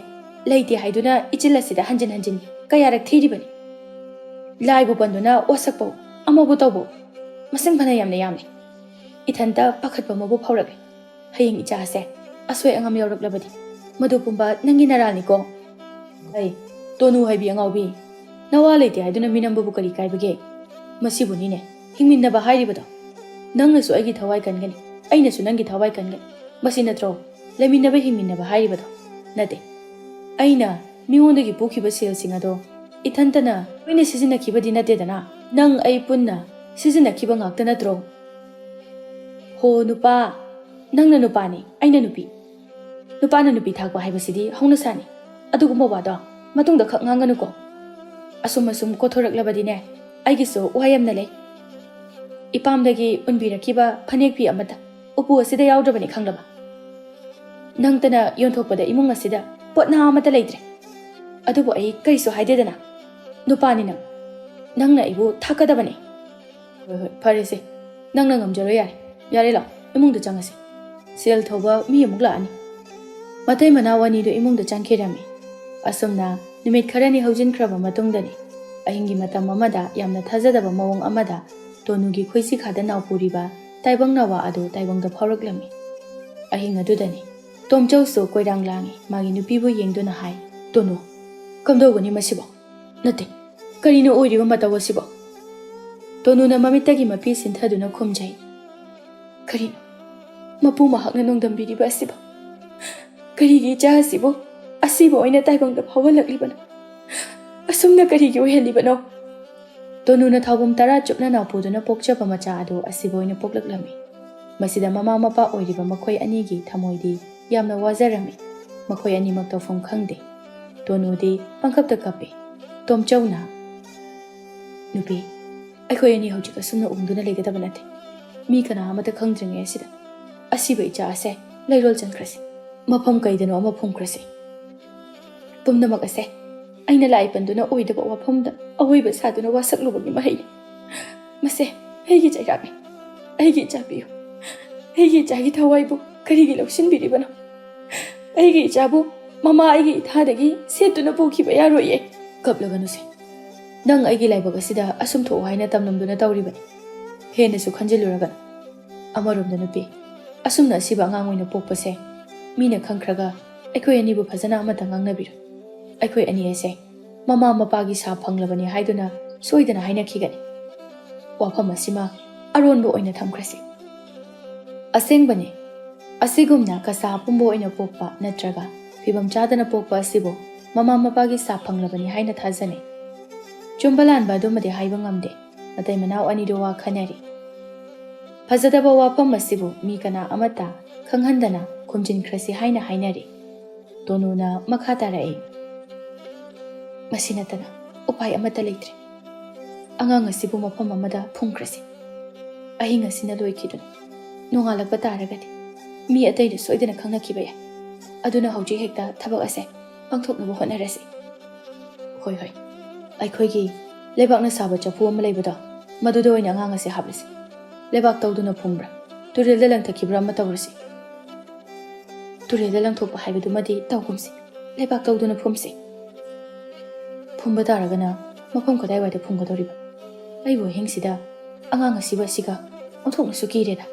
Speaker 1: leite haiduna ichilasida hanjin hanjin kayarak thiribani laibu banduna wasakpo amabu tawbo masing phana yamna yamni ithanta pakhatpa mabu phawrage hayeng icha ase asoi angam yawraklabadi madu pumba nangi naralni ko ai tonu haibi angaubi nawa leite haiduna minambu kari kaibage masibuni ne hingminna ba hairibado nangnasu aigi thawai kangani ainasu nangi thawai kangani masi natro leminna ba hingminna ba hairibado nate aina miondagi pukhiba selsinga do ithantana oine sizina khibadi natedana nang ai punna sizina khiba ngakta natro ho nupa nangna nupani aina nupi nupana nupi thakwa haibasidi hauna sani adugumba wado matungda khak nganganu ko asum asum kothoraklabadi ne aigiso wayamna lei ipamdagi unbirakiba phanek pi amata upu asida yawdrabani khanglaba nangtana yonthokpada imung asida potna amata leitre adubu ai kaiso haidedana nupani nangna ibu thakadabani hoi farese nangna ngamjaro yare la imungda changase sel thoba mi amuk la ani matai manawani do imungda changkhirami asumna nimit kharani haujin khraba matungdani ahingi matam amada yamna thajadaba mawong amada tonugi khoisi khada nawpuriba taibang nawa adu taibangda phawraklami ahing adudani tomchau so koirang langi magi nupibu yengduna hai tonu kamdogani masibo nate karino oiriba matawasibo tonuna mamitagi mapi sinthaduna khumjai karino mapu mahakna nongdambiriba asibo karigi jahasibo asibo oina taibangda phawalaklibana asumna karigi ohelibano tonuna thawbum tara chupna nawpuduna pokchaba macha adu asiboina poklaklami masida mama mapa oiriba makhoi anigi thamoidi yamna wajarami makhoi ani mak tawfam khangde tonudi pangkhapta kape tomchauna nupi akhoi ani hojika sumna ungduna legadaba nate mi kana amata khangdringe asida asiba icha ase lairol chankrasi mafam kaidano ama phumkrasi pumnamak ase aina lai panduna oidaba wafamda awoiba saduna wasaklubagi mahai mase heigi chairami aigi chabiyo heigi chagi thawaibu karigi lawsinbiribano aigi chabu mama aigi thadagi setuna pokhiba yaroye kaplaganuse nang aigi laibaga sida asum tho haina tamnamduna tawribani henesu khanjiluragan amaromda nupi asumna siba angangoina pokpase mina khangkhraga akhoi anibu phajana amata ngangnabir akhoi ani ase mama mapagi sa phanglabani haiduna soidana haina khigani wafam asima aronbo oina thamkrasi asengbani asigumna kasa pumbo oina pokpa natraga fibam chadana pokpa asibo mama mapagi sa phanglabani haina thajane chumbalan badumade haiba ngamde matai manaw ani do wa khanari phajadaba wafam asibo mi kana amata khanghandana khumjin khrasi haina hainari tonuna makhatara e masinatana upai amata leitre angang asibu mafam amada phumkrasi ahinga sina loikhidun nongalak bataragati mi atai da soidana khangna khibaya aduna hauji hekta thabak ase pangthokna bo honarasi hoi ꯑꯩꯈꯣꯏꯒꯤ ꯂꯩꯕꯥꯛꯅ ꯁꯥꯕ ꯆꯐꯨ ꯑꯃ ꯂꯩꯕꯗꯣ ꯃꯗꯨꯗ ꯑꯣꯏꯅ ꯑꯉꯥꯡ ꯑꯁꯤ ꯍꯥꯞꯂꯁꯤ ꯂꯩꯕꯥꯛ ꯇꯧꯗꯨꯅ ꯐꯨꯝꯕ꯭ꯔꯥ ꯇꯨꯔꯦꯜꯗ ꯂꯪꯊꯈꯤꯕ꯭ꯔꯥ ꯑꯃ ꯇꯧꯔꯁꯤ ꯇꯨꯔꯦꯜꯗ ꯂꯪꯊꯣꯛꯄ ꯍꯥꯏꯕꯗꯨꯃꯗꯤ ꯇꯧꯒꯨꯝꯁꯤ ꯂꯩꯕꯥꯛ ꯇꯧꯗꯨꯅ ꯐꯨꯝꯁꯤ ꯐꯨꯝꯕ ꯇꯥꯔꯒꯅ ꯃꯐꯝ ꯀꯗꯥꯏꯋꯥꯏꯗ ꯐꯨꯝꯒꯗꯧꯔꯤꯕ ꯑꯩꯕꯨ ꯑꯍꯤꯡꯁꯤꯗ ꯑꯉꯥꯡ ꯑꯁꯤꯕ ꯑꯁꯤꯒ ꯑꯣꯟꯊꯣꯛꯅꯁꯨ ꯀꯤꯔꯦꯗ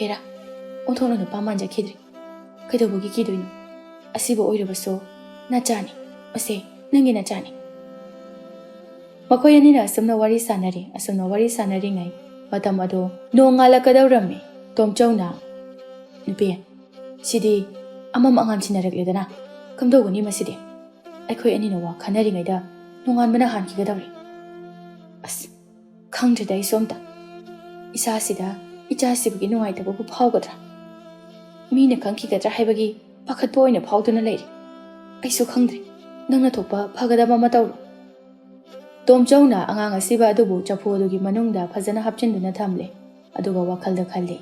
Speaker 1: ꯍꯦꯔꯥ ꯑꯣꯟꯊꯣꯛꯅ ꯅꯨꯄꯥ ꯃꯥꯟꯖꯈꯤꯗ꯭ꯔꯤ ꯀꯩꯗꯧꯕꯒꯤ ꯀꯤꯗꯣꯏꯅꯣ ꯑꯁꯤꯕ ꯑꯣꯏꯔꯕꯁꯨ ꯅꯆꯥꯅꯤ ꯃꯁꯦ ꯅꯪꯒꯤ ꯅꯆꯥꯅꯤ ꯃꯈꯣꯏ ꯑꯅꯤꯅ ꯑꯁꯨꯝꯅ ꯋꯥꯔꯤ ꯁꯥꯟꯅꯔꯤꯉꯩ ꯃꯇꯝ ꯑꯗꯨ ꯅꯣꯡ ꯉꯥꯜꯂꯛꯀꯗꯧꯔꯝꯃꯤ ꯇꯣꯝꯆꯧꯅ ꯅꯨꯄꯤ ꯁꯤꯗꯤ ꯑꯃꯝ ꯑꯉꯥꯟꯁꯤꯟꯅꯔꯛꯂꯦꯗꯅ ꯀꯝꯗꯧꯒꯅꯤ ꯃꯁꯤꯗꯤ ꯑꯩꯈꯣꯏ ꯑꯅꯤꯅ ꯋꯥ ꯈꯟꯅꯔꯤꯉꯩꯗ ꯅꯣꯡꯉꯥꯟꯕꯅ ꯍꯥꯟꯈꯤꯒꯗꯧꯔꯤ ꯑꯁ ꯈꯪꯗ꯭ꯔꯦꯗ ꯑꯩꯁꯨ ꯑꯝꯇ ꯏꯁꯥꯁꯤꯗ ꯏꯆꯥ ꯁꯤꯕꯒꯤ ꯅꯨꯡꯉꯥꯏꯇꯕꯕꯨ ꯐꯥꯎꯒꯗ꯭ꯔꯥ ꯃꯤꯅ ꯈꯪꯈꯤꯒꯗ꯭ꯔꯥ ꯍꯥꯏꯕꯒꯤ ꯄꯥꯈꯠꯄ ꯑꯣꯏꯅ ꯐꯥꯎꯗꯨꯅ ꯂꯩꯔꯤ ꯑꯩꯁꯨ ꯈꯪꯗ꯭ꯔꯦ ꯅꯪꯅ ꯊꯣꯛꯄ ꯐꯒꯗꯕ ꯑꯃ ꯇꯧꯔꯣ ꯇꯣꯝꯆꯧꯅ ꯑꯉꯥꯡ ꯑꯁꯤꯕ ꯑꯗꯨꯕꯨ ꯆꯐꯨ ꯑꯗꯨꯒꯤ ꯃꯅꯨꯡꯗ ꯐꯖꯅ ꯍꯥꯞꯆꯤꯟꯗꯨꯅ ꯊꯝꯂꯦ ꯑꯗꯨꯒ ꯋꯥꯈꯜꯗ ꯈꯜꯂꯤ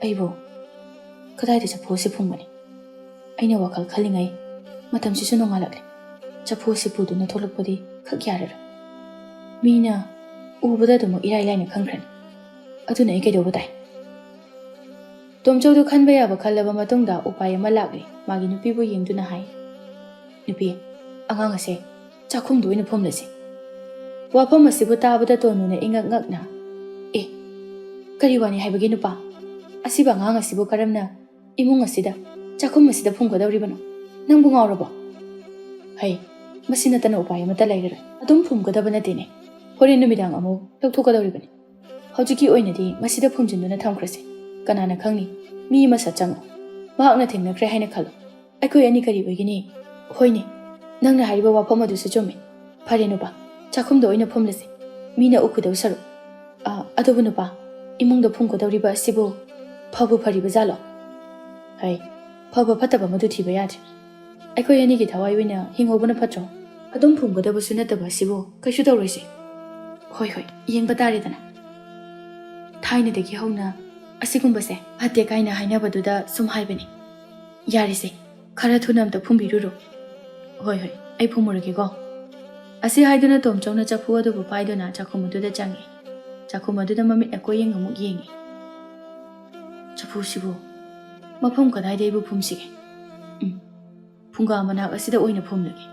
Speaker 1: ꯑꯩꯕꯨ ꯀꯗꯥꯏꯗ ꯆꯐꯨ ꯑꯁꯤ ꯐꯨꯝꯒꯅꯤ ꯑꯩꯅ ꯋꯥꯈꯜ ꯈꯜꯂꯤꯉꯩ ꯃꯇꯝꯁꯤꯁꯨ ꯅꯣꯡꯉꯥꯜꯂꯛꯂꯦ ꯆꯐꯨ ꯑꯁꯤ ꯄꯨꯗꯨꯅ ꯊꯣꯛꯂꯛꯄꯗꯤ ꯈꯛ ꯌꯥꯔꯔꯣꯏ ꯃꯤꯅ ꯎꯕꯗ ꯑꯗꯨꯃꯛ ꯏꯔꯥꯏ ꯂꯥꯏꯅ ꯈꯪꯈ꯭ꯔꯅꯤ ꯑꯗꯨꯅ ꯑꯩ ꯀꯩꯗꯧꯕ ꯇꯥꯏ ꯇꯣꯝꯆꯧꯗꯨ ꯈꯟꯕ ꯌꯥꯕ ꯈꯜꯂꯕ ꯃꯇꯨꯡꯗ ꯎꯄꯥꯏ ꯑꯃ ꯂꯥꯛꯂꯦ ꯃꯥꯒꯤ ꯅꯨꯄꯤꯕꯨ ꯌꯦꯡꯗꯨꯅ ꯍꯥꯏ ꯅꯨꯄꯤ ꯑꯉꯥꯡ ꯑꯁꯦ ꯆꯥꯛꯈꯨꯝꯗ ꯑꯣꯏꯅ ꯐꯨꯝꯂꯁꯤ ꯋꯥꯐꯝ ꯑꯁꯤꯕꯨ ꯇꯥꯕꯗ ꯇꯣꯅꯨꯅ ꯏꯉꯛ ꯉꯛꯅ ꯑꯦ ꯀꯔꯤ ꯋꯥꯅꯤ ꯍꯥꯏꯕꯒꯤ ꯅꯨꯄꯥ ꯑꯁꯤꯕ ꯑꯉꯥꯡ ꯑꯁꯤꯕꯨ ꯀꯔꯝꯅ ꯏꯃꯨꯡ ꯑꯁꯤꯗ ꯆꯥꯛꯈꯨꯝ ꯑꯁꯤꯗ ꯐꯨꯝꯒꯗꯧꯔꯤꯕꯅꯣ ꯅꯪꯕꯨ ꯉꯥꯎꯔꯕꯣ ꯍꯩ ꯃꯁꯤ ꯅꯠꯇꯅ ꯎꯄꯥꯏ ꯑꯃꯠꯇ ꯂꯩꯔꯔꯣꯏ ꯑꯗꯨꯝ ꯐꯨꯝꯒꯗꯕ ꯅꯠꯇꯦꯅꯦ ꯍꯣꯔꯦꯟ ꯅꯨꯃꯤꯗꯥꯡ ꯑꯃꯨꯛ ꯂꯧꯊꯣꯛꯀꯗꯧꯔꯤꯕꯅꯤ ꯍꯧꯖꯤꯛꯀꯤ ꯑꯣꯏꯅꯗꯤ ꯃꯁꯤꯗ ꯐꯨꯝꯖꯤꯟꯗꯨꯅ ꯊꯝꯈ꯭ꯔꯁꯤ ꯀꯅꯥꯅ ꯈꯪꯅꯤ ꯃꯤ ꯑꯃ ꯁꯠ ꯆꯪꯉꯨ ꯃꯍꯥꯛꯅ ꯊꯦꯡꯅꯈ꯭ꯔꯦ ꯍꯥꯏꯅ ꯈꯜꯂꯣ ꯑꯩꯈꯣꯏ ꯑꯅꯤ ꯀꯔꯤ ꯑꯣꯏꯒꯅꯤ ꯍꯣꯏꯅꯦ ꯅꯪꯅ ꯍꯥꯏꯔꯤꯕ ꯋꯥꯐꯝ ꯑꯗꯨꯁꯨ ꯆꯨꯝꯃꯤ ꯐꯔꯦ ꯅꯨꯄꯥ ꯆꯥꯛꯈꯨꯝꯗ ꯑꯣꯏꯅ ꯐꯨꯝꯂꯁꯤ ꯃꯤꯅ ꯎꯈꯤꯗꯧ ꯁꯔꯨꯛ ꯑꯗꯨꯕꯨ ꯅꯨꯄꯥ ꯏꯃꯨꯡꯗ ꯐꯨꯝꯒꯗꯧꯔꯤꯕ ꯑꯁꯤꯕꯨ ꯐꯕꯨ ꯐꯔꯤꯕ ꯖꯥꯠꯂꯣ ꯍꯩ ꯐꯕ ꯐꯠꯇꯕ ꯃꯗꯨ ꯊꯤꯕ ꯌꯥꯗ꯭ꯔꯦ ꯑꯩꯈꯣꯏ ꯑꯅꯤꯒꯤ ꯊꯋꯥꯏ ꯑꯣꯏꯅ ꯍꯤꯡꯍꯧꯕꯅ ꯐꯠꯇ꯭ꯔꯣ ꯑꯗꯨꯝ ꯐꯨꯝꯒꯗꯕꯁꯨ ꯅꯠꯇꯕ ꯑꯁꯤꯕꯨ ꯀꯩꯁꯨ ꯇꯧꯔꯣꯏꯁꯤ ꯍꯣꯏ ꯌꯦꯡꯕ ꯇꯥꯔꯦꯗꯅ ꯊꯥꯏꯅꯗꯒꯤ ꯍꯧꯅ ꯑꯁꯤꯒꯨꯝꯕꯁꯦ ꯐꯠꯇꯦ ꯀꯥꯏꯅ ꯍꯥꯏꯅꯕꯗꯨꯗ ꯁꯨꯝ ꯍꯥꯏꯕꯅꯤ ꯌꯥꯔꯤꯁꯦ ꯈꯔ ꯊꯨꯅ ꯑꯝꯇ ꯐꯨꯝꯕꯤꯔꯨꯔꯣ ꯍꯣꯏ ꯑꯩ ꯐꯨꯝꯃꯨꯔꯒꯦꯀꯣ ꯑꯁꯤ ꯍꯥꯏꯗꯨꯅ ꯇꯣꯝꯆꯧꯅ ꯆꯐꯨ ꯑꯗꯨꯕꯨ ꯄꯥꯏꯗꯨꯅ ꯆꯥꯛꯈꯨꯝ ꯑꯗꯨꯗ ꯆꯪꯉꯤ ꯆꯥꯛꯈꯨꯝ ꯑꯗꯨꯗ ꯃꯃꯤꯠꯅ ꯀꯣꯌꯦꯡ ꯑꯃꯨꯛ ꯌꯦꯡꯉꯤ ꯆꯐꯨꯁꯤꯕꯨ ꯃꯐꯝ ꯀꯗꯥꯏꯗ ꯑꯩꯕꯨ ꯐꯨꯝꯁꯤꯒꯦ ꯐꯨꯡꯒꯥ ꯃꯅꯥꯛ ꯑꯁꯤꯗ ꯑꯣꯏꯅ ꯐꯨꯝꯂꯒꯦ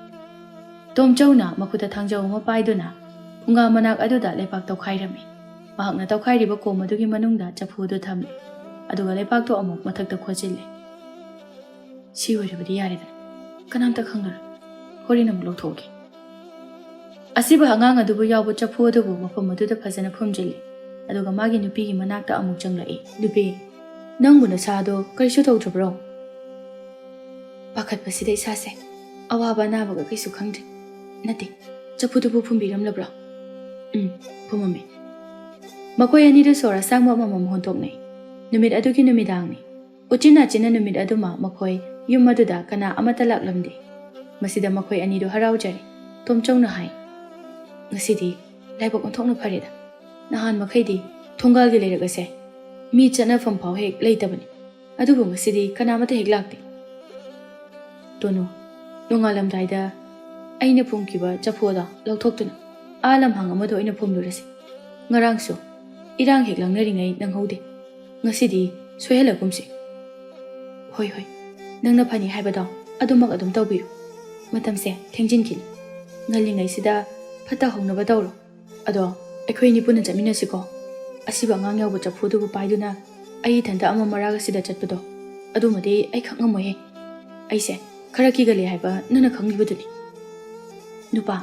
Speaker 1: ꯇꯣꯝꯆꯧꯅ ꯃꯈꯨꯠꯇ ꯊꯥꯡꯖꯧ ꯑꯃ ꯄꯥꯏꯗꯨꯅ ꯐꯨꯡꯒꯥ ꯃꯅꯥꯛ ꯑꯗꯨꯗ ꯂꯩꯕꯥꯛ ꯇꯧꯈꯥꯏꯔꯝꯃꯤ ꯃꯍꯥꯛꯅ ꯇꯧꯈꯥꯏꯔꯤꯕ ꯀꯣꯝ ꯑꯗꯨꯒꯤ ꯃꯅꯨꯡꯗ ꯆꯐꯨ ꯑꯗꯨ ꯊꯝꯂꯦ ꯑꯗꯨꯒ ꯂꯩꯕꯥꯛꯇꯣ ꯑꯃꯨꯛ ꯃꯊꯛꯇ ꯈꯣꯠꯆꯤꯜꯂꯦ ꯁꯤ ꯑꯣꯏꯔꯕꯗꯤ ꯌꯥꯔꯦꯗꯅ ꯀꯅꯥꯝꯇ ꯈꯪꯂꯔꯣꯏ ꯍꯣꯔꯦꯟ ꯑꯃꯨꯛ ꯂꯧꯊꯣꯛꯑꯒꯦ ꯑꯁꯤꯕ ꯑꯉꯥꯡ ꯑꯗꯨꯕꯨ ꯌꯥꯎꯕ ꯆꯐꯨ ꯑꯗꯨꯕꯨ ꯃꯐꯝ ꯑꯗꯨꯗ ꯐꯖꯅ ꯐꯨꯝꯖꯤꯜꯂꯤ ꯑꯗꯨꯒ ꯃꯥꯒꯤ ꯅꯨꯄꯤꯒꯤ ꯃꯅꯥꯛꯇ ꯑꯃꯨꯛ ꯆꯪꯂꯛꯏ ꯅꯨꯄꯤ ꯅꯪꯕꯨ ꯅꯁꯥꯗꯣ ꯀꯔꯤꯁꯨ ꯇꯧꯗ꯭ꯔꯕ꯭ꯔꯣ ꯄꯥꯈꯠꯄꯁꯤꯗ ꯏꯁꯥꯁꯦ ꯑꯋꯥꯕ ꯑꯅꯥꯕꯒ ꯀꯩꯁꯨ ꯈꯪꯗ꯭ꯔꯦ ꯅꯠꯇꯦ ꯆꯐꯨꯗꯨꯕꯨ ꯐꯨꯝꯕꯤꯔꯝꯂꯕ꯭ꯔꯣ ꯐꯨꯝꯃꯝꯃꯦ ꯃꯈꯣꯏ ꯑꯅꯤꯗꯨ ꯁꯣꯔ ꯑꯁꯥꯡꯕ ꯑꯃꯃꯝ ꯍꯣꯟꯇꯣꯛꯅꯩ ꯅꯨꯃꯤꯠ ꯑꯗꯨꯒꯤ ꯅꯨꯃꯤꯗꯥꯡꯅꯤ ꯎꯆꯤꯟ ꯅꯥꯆꯤꯟꯅ ꯅꯨꯃꯤꯠ ꯑꯗꯨꯃ ꯃꯈꯣꯏ ꯌꯨꯝ ꯑꯗꯨꯗ ꯀꯅꯥ ꯑꯃꯠꯇ ꯂꯥꯛꯂꯝꯗꯦ ꯃꯁꯤꯗ ꯃꯈꯣꯏ ꯑꯅꯤꯗꯨ ꯍꯔꯥꯎꯖꯔꯦ ꯇꯣꯝꯆꯧꯅ ꯍꯥꯏ ꯉꯁꯤꯗꯤ ꯂꯥꯏꯕꯛ ꯑꯣꯟꯊꯣꯛꯅ ꯐꯔꯦꯗ ꯅꯍꯥꯟ ꯃꯈꯩꯗꯤ ꯊꯣꯡꯒꯥꯜꯒꯤ ꯂꯩꯔꯛ ꯑꯁꯦ ꯃꯤ ꯆꯠꯅꯐꯝ ꯐꯥꯎ ꯍꯦꯛ ꯂꯩꯇꯕꯅꯤ ꯑꯗꯨꯕꯨ ꯉꯁꯤꯗꯤ ꯀꯅꯥꯃꯠꯇ ꯍꯦꯛ ꯂꯥꯛꯇꯦ ꯇꯣꯅꯨ ꯅꯣꯡꯉꯥꯜꯂꯝꯗꯥꯏꯗ ꯑꯩꯅ ꯐꯨꯝꯈꯤꯕ ꯆꯐꯨꯗꯣ ꯂꯧꯊꯣꯛꯇꯨꯅ ꯂꯝꯍꯥꯡ ꯑꯃꯗ ꯑꯣꯏꯅ ꯐꯨꯝꯂꯨꯔꯁꯤ ꯉꯔꯥꯡꯁꯨ ꯏꯔꯥꯡ ꯍꯦꯛ ꯂꯪꯅꯔꯤꯉꯩ ꯅꯪꯍꯧꯗꯦ ꯉꯁꯤꯗꯤ ꯁꯣꯏꯍꯜꯂꯒꯨꯝꯁꯤ ꯍꯣꯏ ꯅꯪꯅ ꯐꯅꯤ ꯍꯥꯏꯕꯗꯣ ꯑꯗꯨꯃꯛ ꯑꯗꯨꯝ ꯇꯧꯕꯤꯌꯨ ꯃꯇꯝꯁꯦ ꯊꯦꯡꯖꯤꯟꯈꯤꯅꯤ ꯉꯜꯂꯤꯉꯩꯁꯤꯗ ꯐꯠꯇ ꯍꯧꯅꯕ ꯇꯧꯔꯣ ꯑꯗꯣ ꯑꯩꯈꯣꯏ ꯑꯅꯤ ꯄꯨꯟꯅ ꯆꯠꯃꯤꯟꯅꯁꯤꯀꯣ ꯑꯁꯤꯕ ꯑꯉꯥꯡ ꯌꯥꯎꯕ ꯆꯐꯨꯗꯨꯕꯨ ꯄꯥꯏꯗꯨꯅ ꯑꯩ ꯏꯊꯟꯇ ꯑꯃ ꯃꯔꯥꯒ ꯁꯤꯗ ꯆꯠꯄꯗꯣ ꯑꯗꯨꯃꯗꯤ ꯑꯩ ꯈꯛ ꯉꯝꯃꯣꯏꯍꯦ ꯑꯩꯁꯦ ꯈꯔ ꯀꯤꯒꯜꯂꯤ ꯍꯥꯏꯕ ꯅꯪꯅ ꯈꯪꯂꯤꯕꯗꯨꯅꯤ ꯅꯨꯄꯥ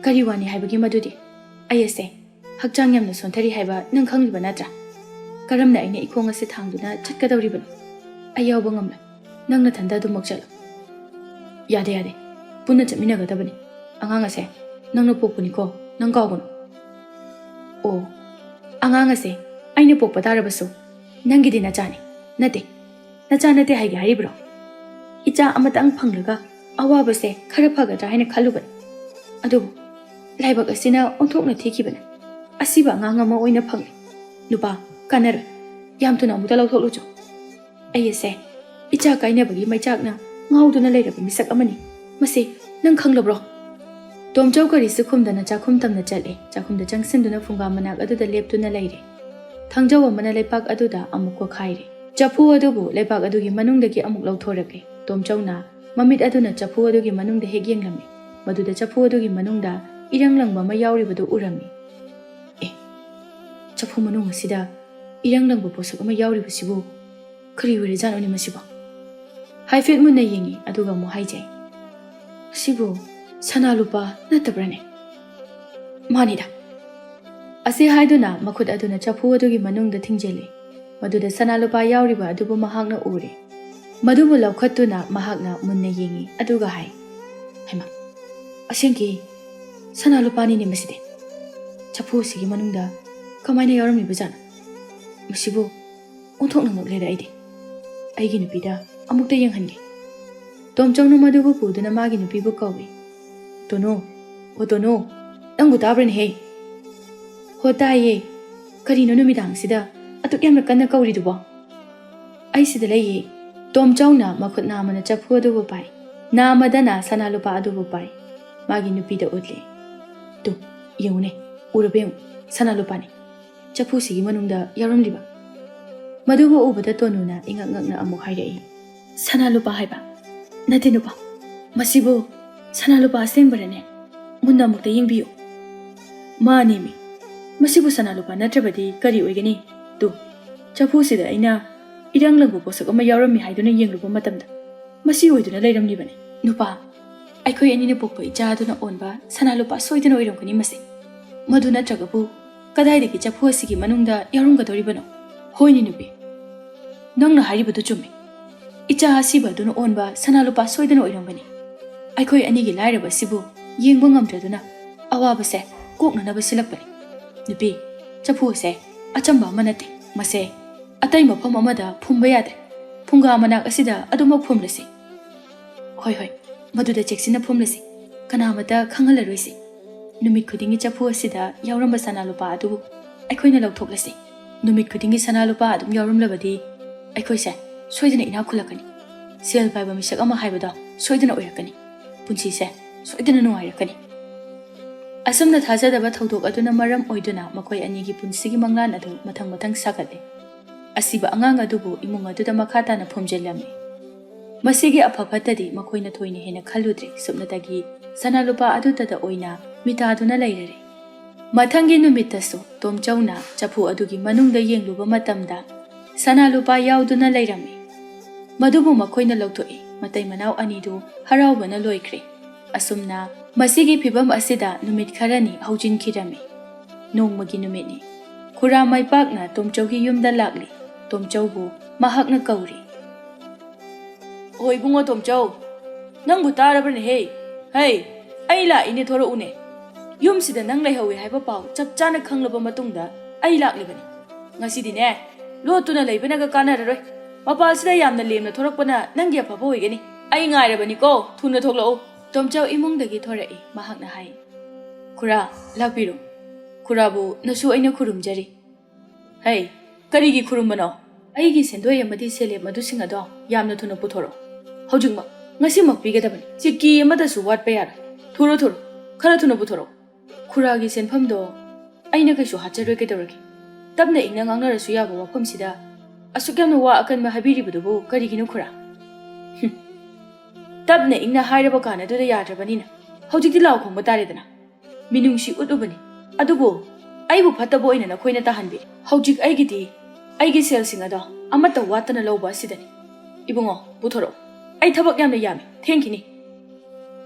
Speaker 1: ꯀꯔꯤ ꯋꯥꯅꯤ ꯍꯥꯏꯕꯒꯤ ꯃꯗꯨꯗꯤ ꯑꯩ ꯑꯁꯦ ꯍꯛꯆꯥꯡ ꯌꯥꯝꯅ ꯁꯣꯟꯊꯔꯤ ꯍꯥꯏꯕ ꯅꯪ ꯈꯪꯂꯤꯕ ꯅꯠꯇ꯭ꯔꯥ ꯀꯔꯝꯅ ꯑꯩꯅ ꯏꯈꯣꯡ ꯑꯁꯤ ꯊꯥꯡꯗꯨꯅ ꯆꯠꯀꯗꯧꯔꯤꯕꯅꯣ ꯑꯩ ꯌꯥꯎꯕ ꯉꯝꯂꯣꯏ ꯅꯪ ꯅꯊꯟꯇ ꯑꯗꯨꯃꯛ ꯆꯠꯂꯣ ꯌꯥꯗꯦ ꯄꯨꯟꯅ ꯆꯠꯃꯤꯟꯅꯒꯗꯕꯅꯤ ꯑꯉꯥꯡ ꯑꯁꯦ ꯅꯪꯅ ꯄꯣꯛꯄꯅꯤꯀꯣ ꯅꯪ ꯀꯥꯎꯒꯅꯨ ꯑꯣ ꯑꯉꯥꯡ ꯑꯁꯦ ꯑꯩꯅ ꯄꯣꯛꯄ ꯇꯥꯔꯕꯁꯨ ꯅꯪꯒꯤꯗꯤ ꯅꯆꯥꯅꯤ ꯅꯆꯥ ꯅꯠꯇꯦ ꯍꯥꯏꯒꯦ ꯍꯥꯏꯔꯤꯕ꯭ꯔꯣ ꯏꯆꯥ ꯑꯃꯇꯪ ꯐꯪꯂꯒ ꯑꯋꯥꯕꯁꯦ ꯈꯔ ꯐꯒꯗ꯭ꯔꯥ ꯍꯥꯏꯅ ꯈꯜꯂꯨꯕꯅꯤ ꯑꯗꯨꯕꯨ ꯂꯥꯏꯕꯛ ꯑꯁꯤꯅ ꯑꯣꯟꯊꯣꯛꯅ ꯊꯤꯈꯤꯕꯅꯤ ꯑꯁꯤꯕ ꯑꯉꯥꯡ ꯑꯃ ꯑꯣꯏꯅ ꯐꯪꯂꯦ ꯅꯨꯄꯥ ꯀꯥꯟꯅꯔꯣꯏ ꯌꯥꯝ ꯊꯨꯅ ꯑꯃꯨꯛꯇ ꯂꯧꯊꯣꯛꯂꯨꯆꯣ ꯑꯩ ꯑꯁꯦ ꯏꯆꯥ ꯀꯥꯏꯅꯕꯒꯤ ꯃꯩꯆꯥꯛꯅ ꯉꯥꯎꯗꯨꯅ ꯂꯩꯔꯕ ꯃꯤꯁꯛ ꯑꯃꯅꯤ ꯃꯁꯤ ꯅꯪ ꯈꯪꯂꯕ꯭ꯔꯣ Tomchau karisu khumdana chakhum tamna chale chakhumda changsinduna funga manak aduda leptuna leire thangjaw amana lepak aduda amuk ko khaire chapu adubu lepak adugi manungdagi amuk lauthorake Tomchawna mamit aduna chapu adugi manungda hek yenglami maduda chapu adugi manungda iranglangba ma yauribadu urami chapu manung asida iranglangba posak ama yauribasibu kari wiri janoni masiba haifet munna yengi aduga mu haijai sibu sana lupa natabrane manida ase haiduna makhut aduna chapu adugi manungda thingjele maduda sana lupa yauriba adubu mahakna ure madubu laukhatuna mahakna munna yengi aduga hai haima asenki sana lupa ni ne maside chapu sigi manungda kamaina yaurami bajana masibu onthokna ngokleda aidi aigi nupida amukta yenghange Tomchawna madubu puduna magi nupibu kawi Tono Tono nangu tabrane he hotaye karino numidang sida atuk yamna kanna kawri duba ai sida leye Tomchawna makhut namana chapu adubu pai namadana sana lupa adubu pai magi nupida utle tu yengune urabem sana lupa ni chapu sigi manungda yaramliba madubu ubada tonuna ingakngakna amuk hairei sana lupa haiba nate nupa masibu sana lupa asengbarane munna amukta yengbiyo manemi masibu sana lupa natrabadi kari oigani tu chapu sida aina iranglangu posak ama yaurami haiduna yengluba matamda masi oiduna leiramlibane nupa aikhoi anina pokpa ichaduna onba sana lupa soiduna oiramkani masi madu natragabu kadaidagi chapu asigi manungda yaurumgadoribano hoini nupi nangna hairibadu chumme icha hasiba duna onba sana lupa soiduna oiramgani aikhoi anigi lairaba sibu yengba ngamdraduna awabase koknanaba silakpani nupi chapu ase achamba manate mase atai mafam amada phumba yade phunga manak asida aduma phumlasi hoi hoi maduda cheksina phumlasi kanamata khangalaroisi numit khudingi chapu asida yauramba sana lupa adu aikhoina lauthoklasi numit khudingi sana lupa adum yaurumlabadi aikhoi se soidana ina khulakani sel paiba misak ama haibada soidana oirakani punsi se soidana nuairakani asumna thajadaba thodok aduna maram oiduna makoi anigi punsigi manglan adu mathang mathang sakate asiba angang adubu imung aduda makhata na phomjelami masigi apaphatadi makoina thoine hena khaludre subnatagi sana lupa adutada oina mita aduna leirare mathangi numitasu Tomchawna chapu adugi manungda yengluba matamda sana lupa yauduna leirami madubu makoina lauthoi matai manau anidu haraubana loikre asumna masigi phibam asida numit kharani haujin khirami nongmagi numitni khura maipakna Tomchawgi yumda lakli Tomchawbu mahakna kauri oi bungo Tomchaw nangbu tarabrane he hey ai la ine thora une yum sida nang laihawi haiba paw chapchana khanglaba matungda ai laklibani ngasidi ne lotuna leibana ga kanararoi mapal sida yamna lemna thorakpana nangi apapa hoigani ai ngairabani ko thuna thoklo Tomchaw imungdagi thorai mahakna hai khura lakpiro khurabu nasu aina khurumjari hey karigi khurumbano aigi sendoi amadi sele madu singado yamna thuna puthoro hojingma ngasi makpigedabani chiki amadasu watpa yara thuro thuro khara thuna puthoro khuragi senphamdo aina kaisu hacharoi kedoragi tabna ingna ngangnarasu yaba wafamsida asukyamna wa akanma habiribudubu karigino khura tabna ingna hairaba kana duda yadrabanina hojikti law khongba taredana minungsi utubani adubo aibu phattabo ina na khoina tahanbi hojik aigidi aigi selsing ado amata watana lawba sidani ibungo buthoro ai thabak yamna yami thankini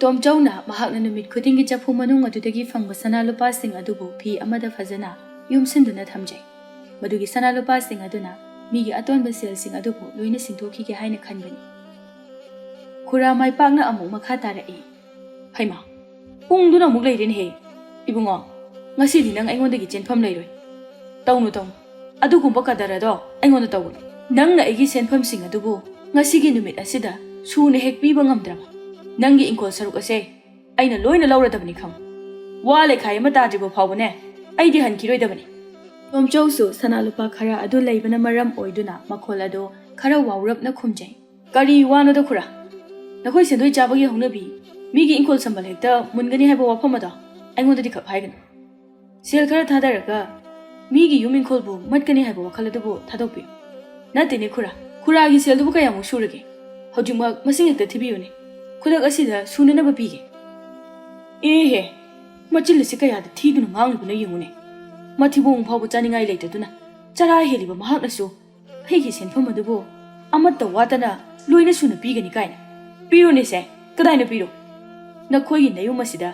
Speaker 1: Tomchawna mahakna numit khudingi chapu manung adudagi fangba sana lupa sing adubu phi amada fazana yumsinduna thamjai madugi sana lupa sing aduna migi atonba selsing adubu loina singthoki ge haina khanbani khura maipakna amuk makha tarai haima pungduna amuk leirin he ibungo ngasidi nang aingondagi chenpham leiroi tawnu adugumba kadarado aingonda tawun nangna aigi senpham sing adubu ngasigi numit asida sune hek piba ngamdrama nangi inkol saruk ase aina loina lauradabani kham wale khai ma tadribo phawbane aidi hankiroidabani Tomchawsu sana lupa khara adu leibana maram oiduna makhol ado khara wawrapna khumjai kari wano da khura nakhoi sendoi chabagi hongnabi ꯃꯤꯒꯤ ꯏꯪꯈꯣꯜ ꯁꯝꯕꯜ ꯍꯦꯛꯇ ꯃꯨꯟꯒꯅꯤ ꯍꯥꯏꯕ ꯋꯥꯐꯝ ꯑꯗꯣ ꯑꯩꯉꯣꯟꯗꯗꯤ ꯈꯛ ꯍꯥꯏꯒꯅꯨ ꯁꯦꯜ ꯈꯔ ꯊꯥꯗꯔꯒ ꯃꯤꯒꯤ ꯌꯨꯝ ꯏꯪꯈꯣꯜꯕꯨ ꯃꯠꯀꯅꯤ ꯍꯥꯏꯕ ꯋꯥꯈꯜ ꯑꯗꯨꯕꯨ ꯊꯥꯗꯣꯛꯄꯤꯌꯨ ꯅꯠꯇꯦꯅꯦ ꯈꯨꯔꯥꯒꯤ ꯁꯦꯜꯗꯨꯕꯨ ꯀꯌꯥꯃꯨꯛ ꯁꯨꯔꯒꯦ ꯍꯧꯖꯤꯛꯃꯛ ꯃꯁꯤꯡ ꯍꯦꯛꯇ ꯊꯤꯕꯤꯌꯨꯅꯦ ꯈꯨꯗꯛ ꯑꯁꯤꯗ ꯁꯨꯅꯅꯕ ꯄꯤꯒꯦ ꯑꯦꯍꯦ ꯃꯆꯤꯜ ꯑꯁꯤ ꯀꯌꯥꯗ ꯊꯤꯗꯨꯅ ꯉꯥꯡꯂꯤꯕꯅꯣ ꯌꯦꯡꯉꯨꯅꯦ ꯃꯊꯤꯕꯣꯡ ꯐꯥꯎꯕ ꯆꯥꯅꯤꯡꯉꯥꯏ ꯂꯩꯇꯗꯨꯅ ꯆꯔꯥ ꯍꯦꯜꯂꯤꯕ ꯃꯍꯥꯛꯅꯁꯨ ꯑꯩꯒꯤ ꯁꯦꯟꯐꯝ ꯑꯗꯨꯕꯨ ꯑꯃꯠꯇ ꯋꯥꯠꯇꯅ ꯂꯣꯏꯅ ꯁꯨꯅ ꯄꯤꯒꯅꯤ ꯀꯥꯏꯅ ꯄꯤꯔꯨꯅꯦꯁꯦ ꯀꯗꯥꯏꯅ ꯄꯤꯔꯣ ꯅꯈꯣꯏꯒꯤ ꯅꯌꯨꯝ ꯑꯁꯤꯗ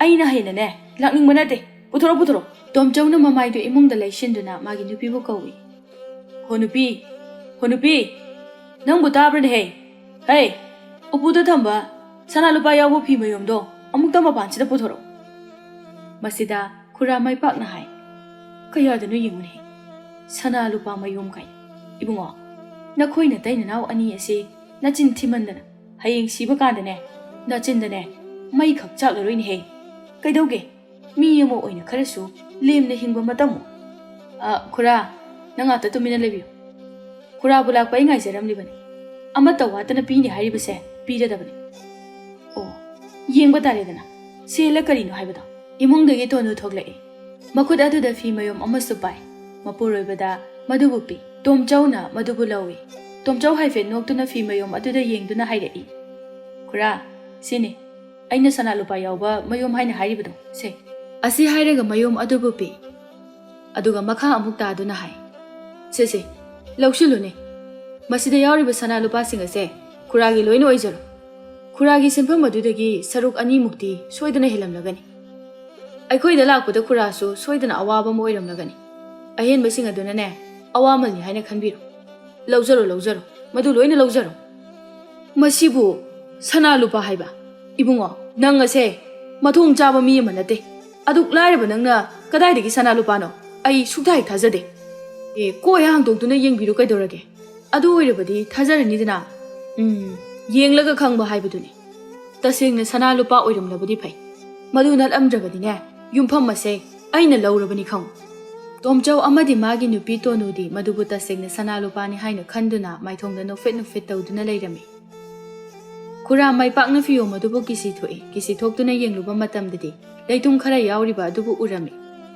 Speaker 1: ꯑꯩꯅ ꯍꯦꯟꯅꯅꯦ ꯂꯥꯛꯅꯤꯡꯕ ꯅꯠꯇꯦ ꯄꯨꯊꯣꯔꯛꯑꯣ ꯇꯣꯝꯆꯧꯅ ꯃꯃꯥꯏꯗꯨ ꯏꯃꯨꯡꯗ ꯂꯩꯁꯤꯟꯗꯨꯅ ꯃꯥꯒꯤ ꯅꯨꯄꯤꯕꯨ ꯀꯧꯏ ꯍꯣ ꯅꯨꯄꯤ ꯅꯪꯕꯨ ꯇꯥꯕ꯭ꯔꯅꯦꯍꯦ ꯍꯦ ꯎꯄꯨꯗ ꯊꯝꯕ ꯁꯅꯥ ꯂꯨꯄꯥ ꯌꯥꯎꯕ ꯐꯤ ꯃꯌꯨꯝꯗꯣ ꯑꯃꯨꯛꯇ ꯃꯄꯥꯟꯁꯤꯗ ꯄꯨꯊꯣꯔꯛꯑꯣ ꯃꯁꯤꯗ ꯈꯨꯔꯥ ꯃꯥꯏꯄꯥꯛꯅ ꯍꯥꯏ ꯀꯌꯥꯗꯅꯣ ꯌꯦꯡꯉꯨꯅꯦ ꯁꯅꯥ ꯂꯨꯄꯥ ꯃꯌꯨꯝ ꯀꯥꯏꯅ ꯏꯕꯨꯡꯉꯣ ꯅꯈꯣꯏ ꯅꯇꯩ ꯅꯅꯥꯎ ꯑꯅꯤ ꯑꯁꯤ ꯅꯆꯤꯟ ꯊꯤꯃꯟꯗꯅ ꯍꯌꯦꯡ ꯁꯤꯕ ꯀꯥꯟꯗꯅꯦ ꯅꯆꯤꯟꯗꯅꯦ ꯃꯩ ꯈꯛ ꯆꯥꯛꯂꯔꯣꯏꯅꯦꯍꯦ ꯀꯩꯗꯧꯒꯦ ꯃꯤ ꯑꯃ ꯑꯣꯏꯅ ꯈꯔꯁꯨ ꯂꯦꯝꯅ ꯍꯤꯡꯕ ꯃꯇꯝꯃꯨ ꯈꯨꯔꯥ ꯅꯪ ꯉꯥꯛꯇ ꯇꯨꯃꯤꯟꯅ ꯂꯩꯕꯤꯌꯨ ꯈꯨꯔꯥꯕꯨ ꯂꯥꯛꯄ ꯑꯩ ꯉꯥꯏꯖꯔꯝꯂꯤꯕꯅꯤ ꯑꯃꯠꯇ ꯋꯥꯠꯇꯅ ꯄꯤꯅꯤ ꯍꯥꯏꯔꯤꯕꯁꯦ ꯄꯤꯔꯗꯕꯅꯤ ꯑꯣ ꯌꯦꯡꯕ ꯇꯥꯔꯦꯗꯅ ꯁꯦꯜꯂ ꯀꯔꯤꯅꯣ ꯍꯥꯏꯕꯗꯣ ꯏꯃꯨꯡꯗꯒꯤ ꯇꯣꯅꯨ ꯊꯣꯛꯂꯛꯏ ꯃꯈꯨꯠ ꯑꯗꯨꯗ ꯐꯤ ꯃꯌꯨꯝ ꯑꯃꯁꯨ ꯄꯥꯏ ꯃꯄꯨꯔꯣꯏꯕꯗ ꯃꯗꯨꯕꯨ ꯄꯤ ꯇꯣꯝꯆꯧꯅ ꯃꯗꯨꯕꯨ ꯂꯧꯏ ꯇꯣꯝꯆꯧ ꯍꯥꯏꯐꯦꯠ ꯅꯣꯛꯇꯨꯅ ꯐꯤ ꯃꯌꯨꯝ ꯑꯗꯨꯗ ꯌꯦꯡꯗꯨꯅ ꯍꯥꯏꯔꯛꯏ ꯈꯨꯔꯥ ꯁꯤꯅꯤ ꯑꯩꯅ ꯁꯅꯥ ꯂꯨꯄꯥ ꯌꯥꯎꯕ ꯃꯌꯨꯝ ꯍꯥꯏꯅ ꯍꯥꯏꯔꯤꯕꯗꯣ ꯁꯦ ꯑꯁꯤ ꯍꯥꯏꯔꯒ ꯃꯌꯨꯝ ꯑꯗꯨꯕꯨ ꯄꯤ ꯑꯗꯨꯒ ꯃꯈꯥ ꯑꯃꯨꯛ ꯇꯥꯗꯨꯅ ꯍꯥꯏ ꯁꯦ ꯂꯧꯁꯤꯜꯂꯨꯅꯦ ꯃꯁꯤꯗ ꯌꯥꯎꯔꯤꯕ ꯁꯅꯥ ꯂꯨꯄꯥꯁꯤꯡ ꯑꯁꯦ ꯈꯨꯔꯥꯒꯤ ꯂꯣꯏꯅ ꯑꯣꯏꯖꯔꯣ ꯈꯨꯔꯥꯒꯤ ꯁꯦꯟꯐꯝ ꯑꯗꯨꯗꯒꯤ ꯁꯔꯨꯛ 2ꯃꯨꯛꯇꯤ ꯁꯣꯏꯗꯅ ꯍꯦꯜꯂꯝꯂꯒꯅꯤ ꯑꯩꯈꯣꯏꯗ ꯂꯥꯛꯄꯗ ꯈꯨꯔꯥꯁꯨ ꯁꯣꯏꯗꯅ ꯑꯋꯥꯕ ꯑꯃ ꯑꯣꯏꯔꯝꯂꯒꯅꯤ ꯑꯍꯦꯟꯕꯁꯤꯡ ꯑꯗꯨꯅꯅꯦ ꯑꯋꯥꯃꯜꯅꯤ ꯍꯥꯏꯅ ꯈꯟꯕꯤꯔꯣ ꯂꯧꯖꯔꯣ ꯃꯗꯨ ꯂꯣꯏꯅ ꯂꯧꯖꯔꯣ ꯃꯁꯤꯕꯨ ꯁꯅꯥ ꯂꯨꯄꯥ ꯍꯥꯏꯕ ꯏꯕꯨꯡꯉꯣ ꯅꯪ ꯑꯁꯦ ꯃꯊꯣꯡ ꯆꯥꯕ ꯃꯤ ꯑꯃ ꯅꯠꯇꯦ ꯑꯗꯨꯛ ꯂꯥꯏꯔꯕ ꯅꯪꯅ ꯀꯗꯥꯏꯗꯒꯤ ꯁꯅꯥ ꯂꯨꯄꯥꯅꯣ ꯑꯩ ꯁꯨꯛꯊꯥ ꯍꯦꯛ ꯊꯥꯖꯗꯦ ꯀꯣꯏ ꯍꯥꯡꯗꯣꯛꯇꯨꯅ ꯌꯦꯡꯕꯤꯔꯨ ꯀꯩꯗꯧꯔꯒꯦ ꯑꯗꯨ ꯑꯣꯏꯔꯕꯗꯤ ꯊꯥꯖꯔꯅꯤꯗꯅ ꯌꯦꯡꯂꯒ ꯈꯪꯕ ꯍꯥꯏꯕꯗꯨꯅꯤ ꯇꯁꯦꯡꯅ ꯁꯅꯥ ꯂꯨꯄꯥ ꯑꯣꯏꯔꯝꯂꯕꯗꯤ ꯐꯩ ꯃꯗꯨ ꯅꯠꯂꯝꯗ꯭ꯔꯕꯗꯤꯅꯦ ꯌꯨꯝꯐꯝ ꯑꯁꯦ ꯑꯩꯅ ꯂꯧꯔꯕꯅꯤ ꯈꯪꯉꯨ ꯇꯣꯝꯆꯧ ꯑꯃꯗꯤ ꯃꯥꯒꯤ ꯅꯨꯄꯤ ꯇꯣꯅꯨꯗꯤ ꯃꯗꯨꯕꯨ ꯇꯁꯦꯡꯅ ꯁꯅꯥ ꯂꯨꯄꯥꯅꯤ ꯍꯥꯏꯅ ꯈꯟꯗꯨꯅ ꯃꯥꯏꯊꯣꯡꯗ ꯅꯣꯛꯐꯦꯠ ꯇꯧꯗꯨꯅ ꯂꯩꯔꯝꯃꯤ ꯈꯨꯔꯥ ꯃꯥꯏꯄꯥꯛꯅ ꯐꯤꯌꯣꯝ ꯑꯗꯨꯕꯨ ꯀꯤꯁꯤ ꯊꯣꯛꯇꯨꯅ ꯌꯦꯡꯂꯨꯕ ꯃꯇꯝꯗꯗꯤ ꯂꯩꯇꯨꯝ ꯈꯔ ꯌꯥꯎꯔꯤꯕ ꯑꯗꯨꯕꯨ ꯎꯔꯝꯃꯤ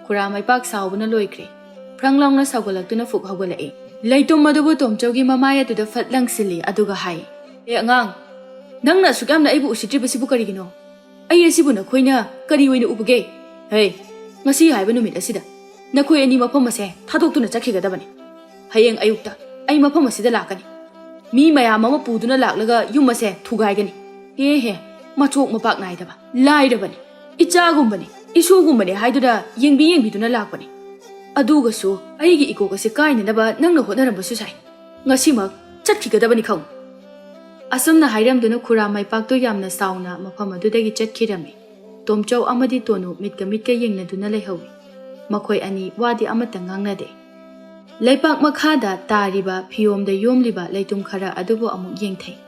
Speaker 1: ꯈꯨꯔꯥ ꯃꯥꯏꯄꯥꯛ ꯁꯥꯎꯕꯅ ꯂꯣꯏꯈ꯭ꯔꯦ ꯐ꯭ꯔꯪ ꯂꯥꯎꯅ ꯁꯥꯎꯒꯠꯂꯛꯇꯨꯅ ꯐꯨꯛ ꯍꯧꯒꯠꯂꯛꯏ ꯂꯩꯇꯨꯝ ꯑꯗꯨꯕꯨ ꯇꯣꯝꯆꯧꯒꯤ ꯃꯃꯥꯏ ꯑꯗꯨꯗ ꯐꯠ ꯂꯪꯁꯤꯜꯂꯤ ꯑꯗꯨꯒ ꯍꯥꯏ ꯑꯉꯥꯡ ꯅꯪꯅ ꯑꯁꯨꯛ ꯌꯥꯝꯅ ꯑꯩꯕꯨ ꯎꯁꯤꯠꯇ꯭ꯔꯤꯕꯁꯤꯕꯨ ꯀꯔꯤꯒꯤꯅꯣ ꯑꯩ ꯑꯁꯤꯕꯨ ꯅꯈꯣꯏꯅ ꯀꯔꯤ ꯑꯣꯏꯅ ꯎꯕꯒꯦ ꯉꯁꯤ ꯍꯥꯏꯕ ꯅꯨꯃꯤꯠ ꯑꯁꯤꯗ ꯅꯈꯣꯏ ꯑꯅꯤ ꯃꯐꯝ ꯑꯁꯦ ꯊꯥꯗꯣꯛꯇꯨꯅ ꯆꯠꯈꯤꯒꯗꯕꯅꯤ ꯍꯌꯦꯡ ꯑꯌꯨꯛꯇ ꯑꯩ ꯃꯐꯝ ꯑꯁꯤꯗ ꯂꯥꯛꯀꯅꯤ ꯃꯤ ꯃꯌꯥꯝ ꯑꯃ ꯄꯨꯗꯨꯅ ꯂꯥꯛꯂꯒ ꯌꯨꯝ ꯑꯁꯦ ꯊꯨꯒꯥꯏꯒꯅꯤ ꯃꯆꯣꯛ ꯃꯄꯥꯛ ꯅꯥꯏꯗꯕ ꯂꯥꯏꯔꯕꯅꯤ ꯏꯆꯥꯒꯨꯝꯕꯅꯤ ꯏꯁꯨꯒꯨꯝꯕꯅꯤ ꯍꯥꯏꯗꯨꯅ ꯌꯦꯡꯕꯤꯗꯨꯅ ꯂꯥꯛꯄꯅꯤ ꯑꯗꯨꯒꯁꯨ ꯑꯩꯒꯤ ꯏꯀꯣꯛ ꯑꯁꯤ ꯀꯥꯏꯅꯅꯕ ꯅꯪꯅ ꯍꯣꯠꯅꯔꯝꯕꯁꯨ ꯁꯥꯏ ꯉꯁꯤꯃꯛ ꯆꯠꯈꯤꯒꯗꯕꯅꯤ ꯈꯪꯉꯨ ꯑꯁꯨꯝꯅ ꯍꯥꯏꯔꯝꯗꯨꯅ ꯈꯨꯔꯥ ꯃꯥꯏꯄꯥꯛꯇꯨ ꯌꯥꯝꯅ ꯁꯥꯎꯅ ꯃꯐꯝ ꯑꯗꯨꯗꯒꯤ ꯆꯠꯈꯤꯔꯝꯃꯤ ꯇꯣꯝꯆꯧ ꯑꯃꯗꯤ ꯇꯣꯅꯨ ꯃꯤꯠꯀ ꯌꯦꯡꯅꯗꯨꯅ ꯂꯩꯍꯧꯏ ꯃꯈꯣꯏ ꯑꯅꯤ ꯋꯥꯗꯤ ꯑꯃꯠꯇ ꯉꯥꯡꯅꯗꯦ ꯂꯩꯄꯥꯛ ꯃꯈꯥꯗ ꯇꯥꯔꯤꯕ ꯐꯤꯌꯣꯝꯗ ꯌꯣꯝꯂꯤꯕ ꯂꯩꯇꯨꯝ ꯈꯔ ꯑꯗꯨꯕꯨ ꯑꯃꯨꯛ ꯌꯦꯡꯊꯩ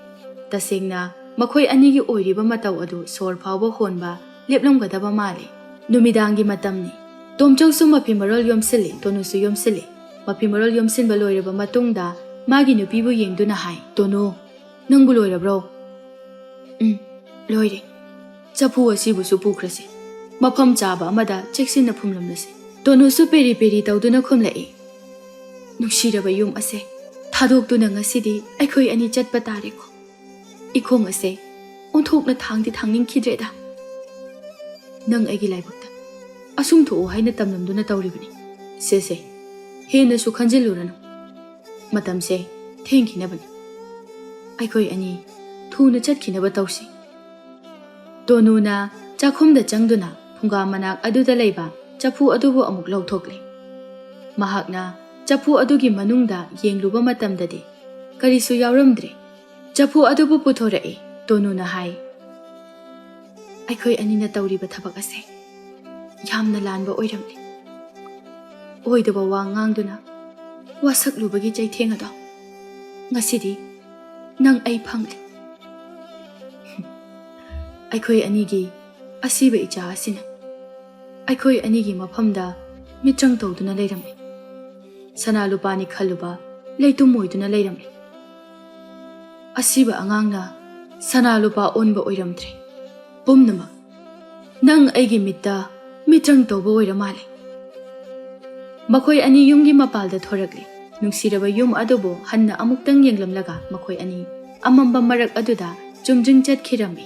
Speaker 1: ꯇꯁꯦꯡꯅ ꯃꯈꯣꯏ ꯑꯅꯤꯒꯤ ꯑꯣꯏꯔꯤꯕ ꯃꯇꯧ ꯑꯗꯨ ꯁꯣꯔ ꯐꯥꯎꯕ ꯍꯣꯟꯕ ꯂꯦꯞꯂꯝꯒꯗꯕ ꯃꯥꯜꯂꯤ ꯅꯨꯃꯤꯗꯥꯡꯒꯤ ꯃꯇꯝꯅꯤ ꯇꯣꯝꯆꯧꯁꯨ ꯃꯐꯤ ꯃꯔꯣꯜ ꯌꯣꯝꯁꯤꯜꯂꯤ ꯇꯣꯅꯨꯁꯨ ꯌꯣꯝꯁꯤꯜꯂꯤ ꯃꯐꯤ ꯃꯔꯣꯜ ꯌꯣꯝꯁꯤꯟꯕ ꯂꯣꯏꯔꯕ ꯃꯇꯨꯡꯗ ꯃꯥꯒꯤ ꯅꯨꯄꯤꯕꯨ ꯌꯦꯡꯗꯨꯅ ꯍꯥꯏ ꯇꯣꯅꯨ ꯅꯪꯕꯨ ꯂꯣꯏꯔꯕ꯭ꯔꯣ ꯂꯣꯏꯔꯦ ꯆꯐꯨ ꯑꯁꯤꯕꯨꯁꯨ ꯄꯨꯈ꯭ꯔꯁꯤ ꯃꯐꯝ ꯆꯥꯕ ꯑꯃꯗ ꯆꯦꯛꯁꯤꯟꯅ ꯐꯨꯝꯂꯝꯂꯁꯤ ꯇꯣꯅꯨꯁꯨ ꯄꯦꯔꯤ ꯇꯧꯗꯨꯅ ꯈꯨꯝꯂꯛꯏ ꯅꯨꯡꯁꯤꯔꯕ ꯌꯨꯝ ꯑꯁꯦ ꯊꯥꯗꯣꯛꯇꯨꯅ ꯉꯁꯤꯗꯤ ꯑꯩꯈꯣꯏ ꯑꯅꯤ ꯆꯠꯄ ꯇꯥꯔꯦꯀꯣ ꯏꯈꯣꯡ ꯑꯁꯦ ꯑꯣꯟꯊꯣꯛꯅ ꯊꯥꯡꯅꯤꯡꯈꯤꯗ꯭ꯔꯦꯗ ꯅꯪ ꯑꯩꯒꯤ ꯂꯥꯏꯕꯛꯇ ꯑꯁꯨꯝ ꯊꯣꯛꯎ ꯍꯥꯏꯅ ꯇꯝꯂꯝꯗꯨꯅ ꯇꯧꯔꯤꯕꯅꯤ ꯁꯦ ꯍꯦꯟꯅꯁꯨ ꯈꯟꯖꯤꯜꯂꯨꯔꯅꯨ ꯃꯇꯝꯁꯦ ꯊꯦꯡꯈꯤꯅꯕꯅꯤ ꯑꯩꯈꯣꯏ ꯑꯅꯤ ꯊꯨꯅ ꯆꯠꯈꯤꯅꯕ ꯇꯧꯁꯤ ꯇꯣꯅꯨꯅ ꯆꯥꯛꯈꯨꯝꯗ ꯆꯪꯗꯨꯅ ꯐꯨꯡꯒꯥ ꯃꯅꯥꯛ ꯑꯗꯨꯗ ꯂꯩꯕ ꯆꯐꯨ ꯑꯗꯨꯕꯨ ꯑꯃꯨꯛ ꯂꯧꯊꯣꯛꯂꯤ ꯃꯍꯥꯛꯅ ꯆꯐꯨ ꯑꯗꯨꯒꯤ ꯃꯅꯨꯡꯗ ꯌꯦꯡꯂꯨꯕ ꯃꯇꯝꯗꯗꯤ ꯀꯔꯤꯁꯨ ꯌꯥꯎꯔꯝꯗ꯭ꯔꯦ ꯆꯐꯨ ꯑꯗꯨꯕꯨ ꯄꯨꯊꯣꯔꯛꯏ ꯇꯣꯅꯨꯅ ꯍꯥꯏ ꯑꯩꯈꯣꯏ ꯑꯅꯤꯅ ꯇꯧꯔꯤꯕ ꯊꯕꯛ ꯑꯁꯦ ꯌꯥꯝꯅ ꯂꯥꯟꯕ ꯑꯣꯏꯔꯝꯂꯦ ꯑꯣꯏꯗꯕ ꯋꯥ ꯉꯥꯡꯗꯨꯅ ꯋꯥꯁꯛꯂꯨꯕꯒꯤ ꯆꯩꯊꯦꯡ ꯑꯗꯣ ꯉꯁꯤꯗꯤ ꯅꯪ ꯑꯩ ꯐꯪꯂꯦ ꯑꯩꯈꯣꯏ ꯑꯅꯤꯒꯤ ꯑꯁꯤꯕ ꯏꯆꯥ ꯑꯁꯤꯅ ꯑꯩꯈꯣꯏ ꯑꯅꯤꯒꯤ ꯃꯐꯝꯗ ꯃꯤꯇ꯭ꯔꯪ ꯇꯧꯗꯨꯅ ꯂꯩꯔꯝꯃꯤ ꯁꯅꯥ ꯂꯨꯄꯥꯅꯤ ꯈꯜꯂꯨꯕ ꯂꯩꯇꯨꯝ ꯑꯣꯏꯗꯨꯅ ꯂꯩꯔꯝꯃꯤ ꯑꯁꯤꯕ ꯑꯉꯥꯡꯅ ꯁꯅꯥ ꯂꯨꯄꯥ ꯑꯣꯟꯕ ꯑꯣꯏꯔꯝꯗ꯭ꯔꯦ ꯄꯨꯝꯅꯃꯛ ꯅꯪ ꯑꯩꯒꯤ ꯃꯤꯠꯇ ꯃꯤꯇ꯭ꯔꯪ ꯇꯧꯕ ꯑꯣꯏꯔ ꯃꯥꯜꯂꯦ꯫ ꯃꯈꯣꯏ ꯑꯅꯤ ꯌꯨꯝꯒꯤ ꯃꯄꯥꯜꯗ ꯊꯣꯔꯛꯂꯤ꯫ ꯅꯨꯡꯁꯤꯔꯕ ꯌꯨꯝ ꯑꯗꯨꯕꯨ ꯍꯟꯅ ꯑꯃꯨꯛꯇꯪ ꯌꯦꯡꯂꯝꯂꯒ ꯃꯈꯣꯏ ꯑꯅꯤ ꯑꯃꯝꯕ ꯃꯔꯛ ꯑꯗꯨꯗ ꯆꯨꯝꯗ꯭ꯔꯤꯡ ꯆꯠꯈꯤꯔꯝꯃꯤ꯫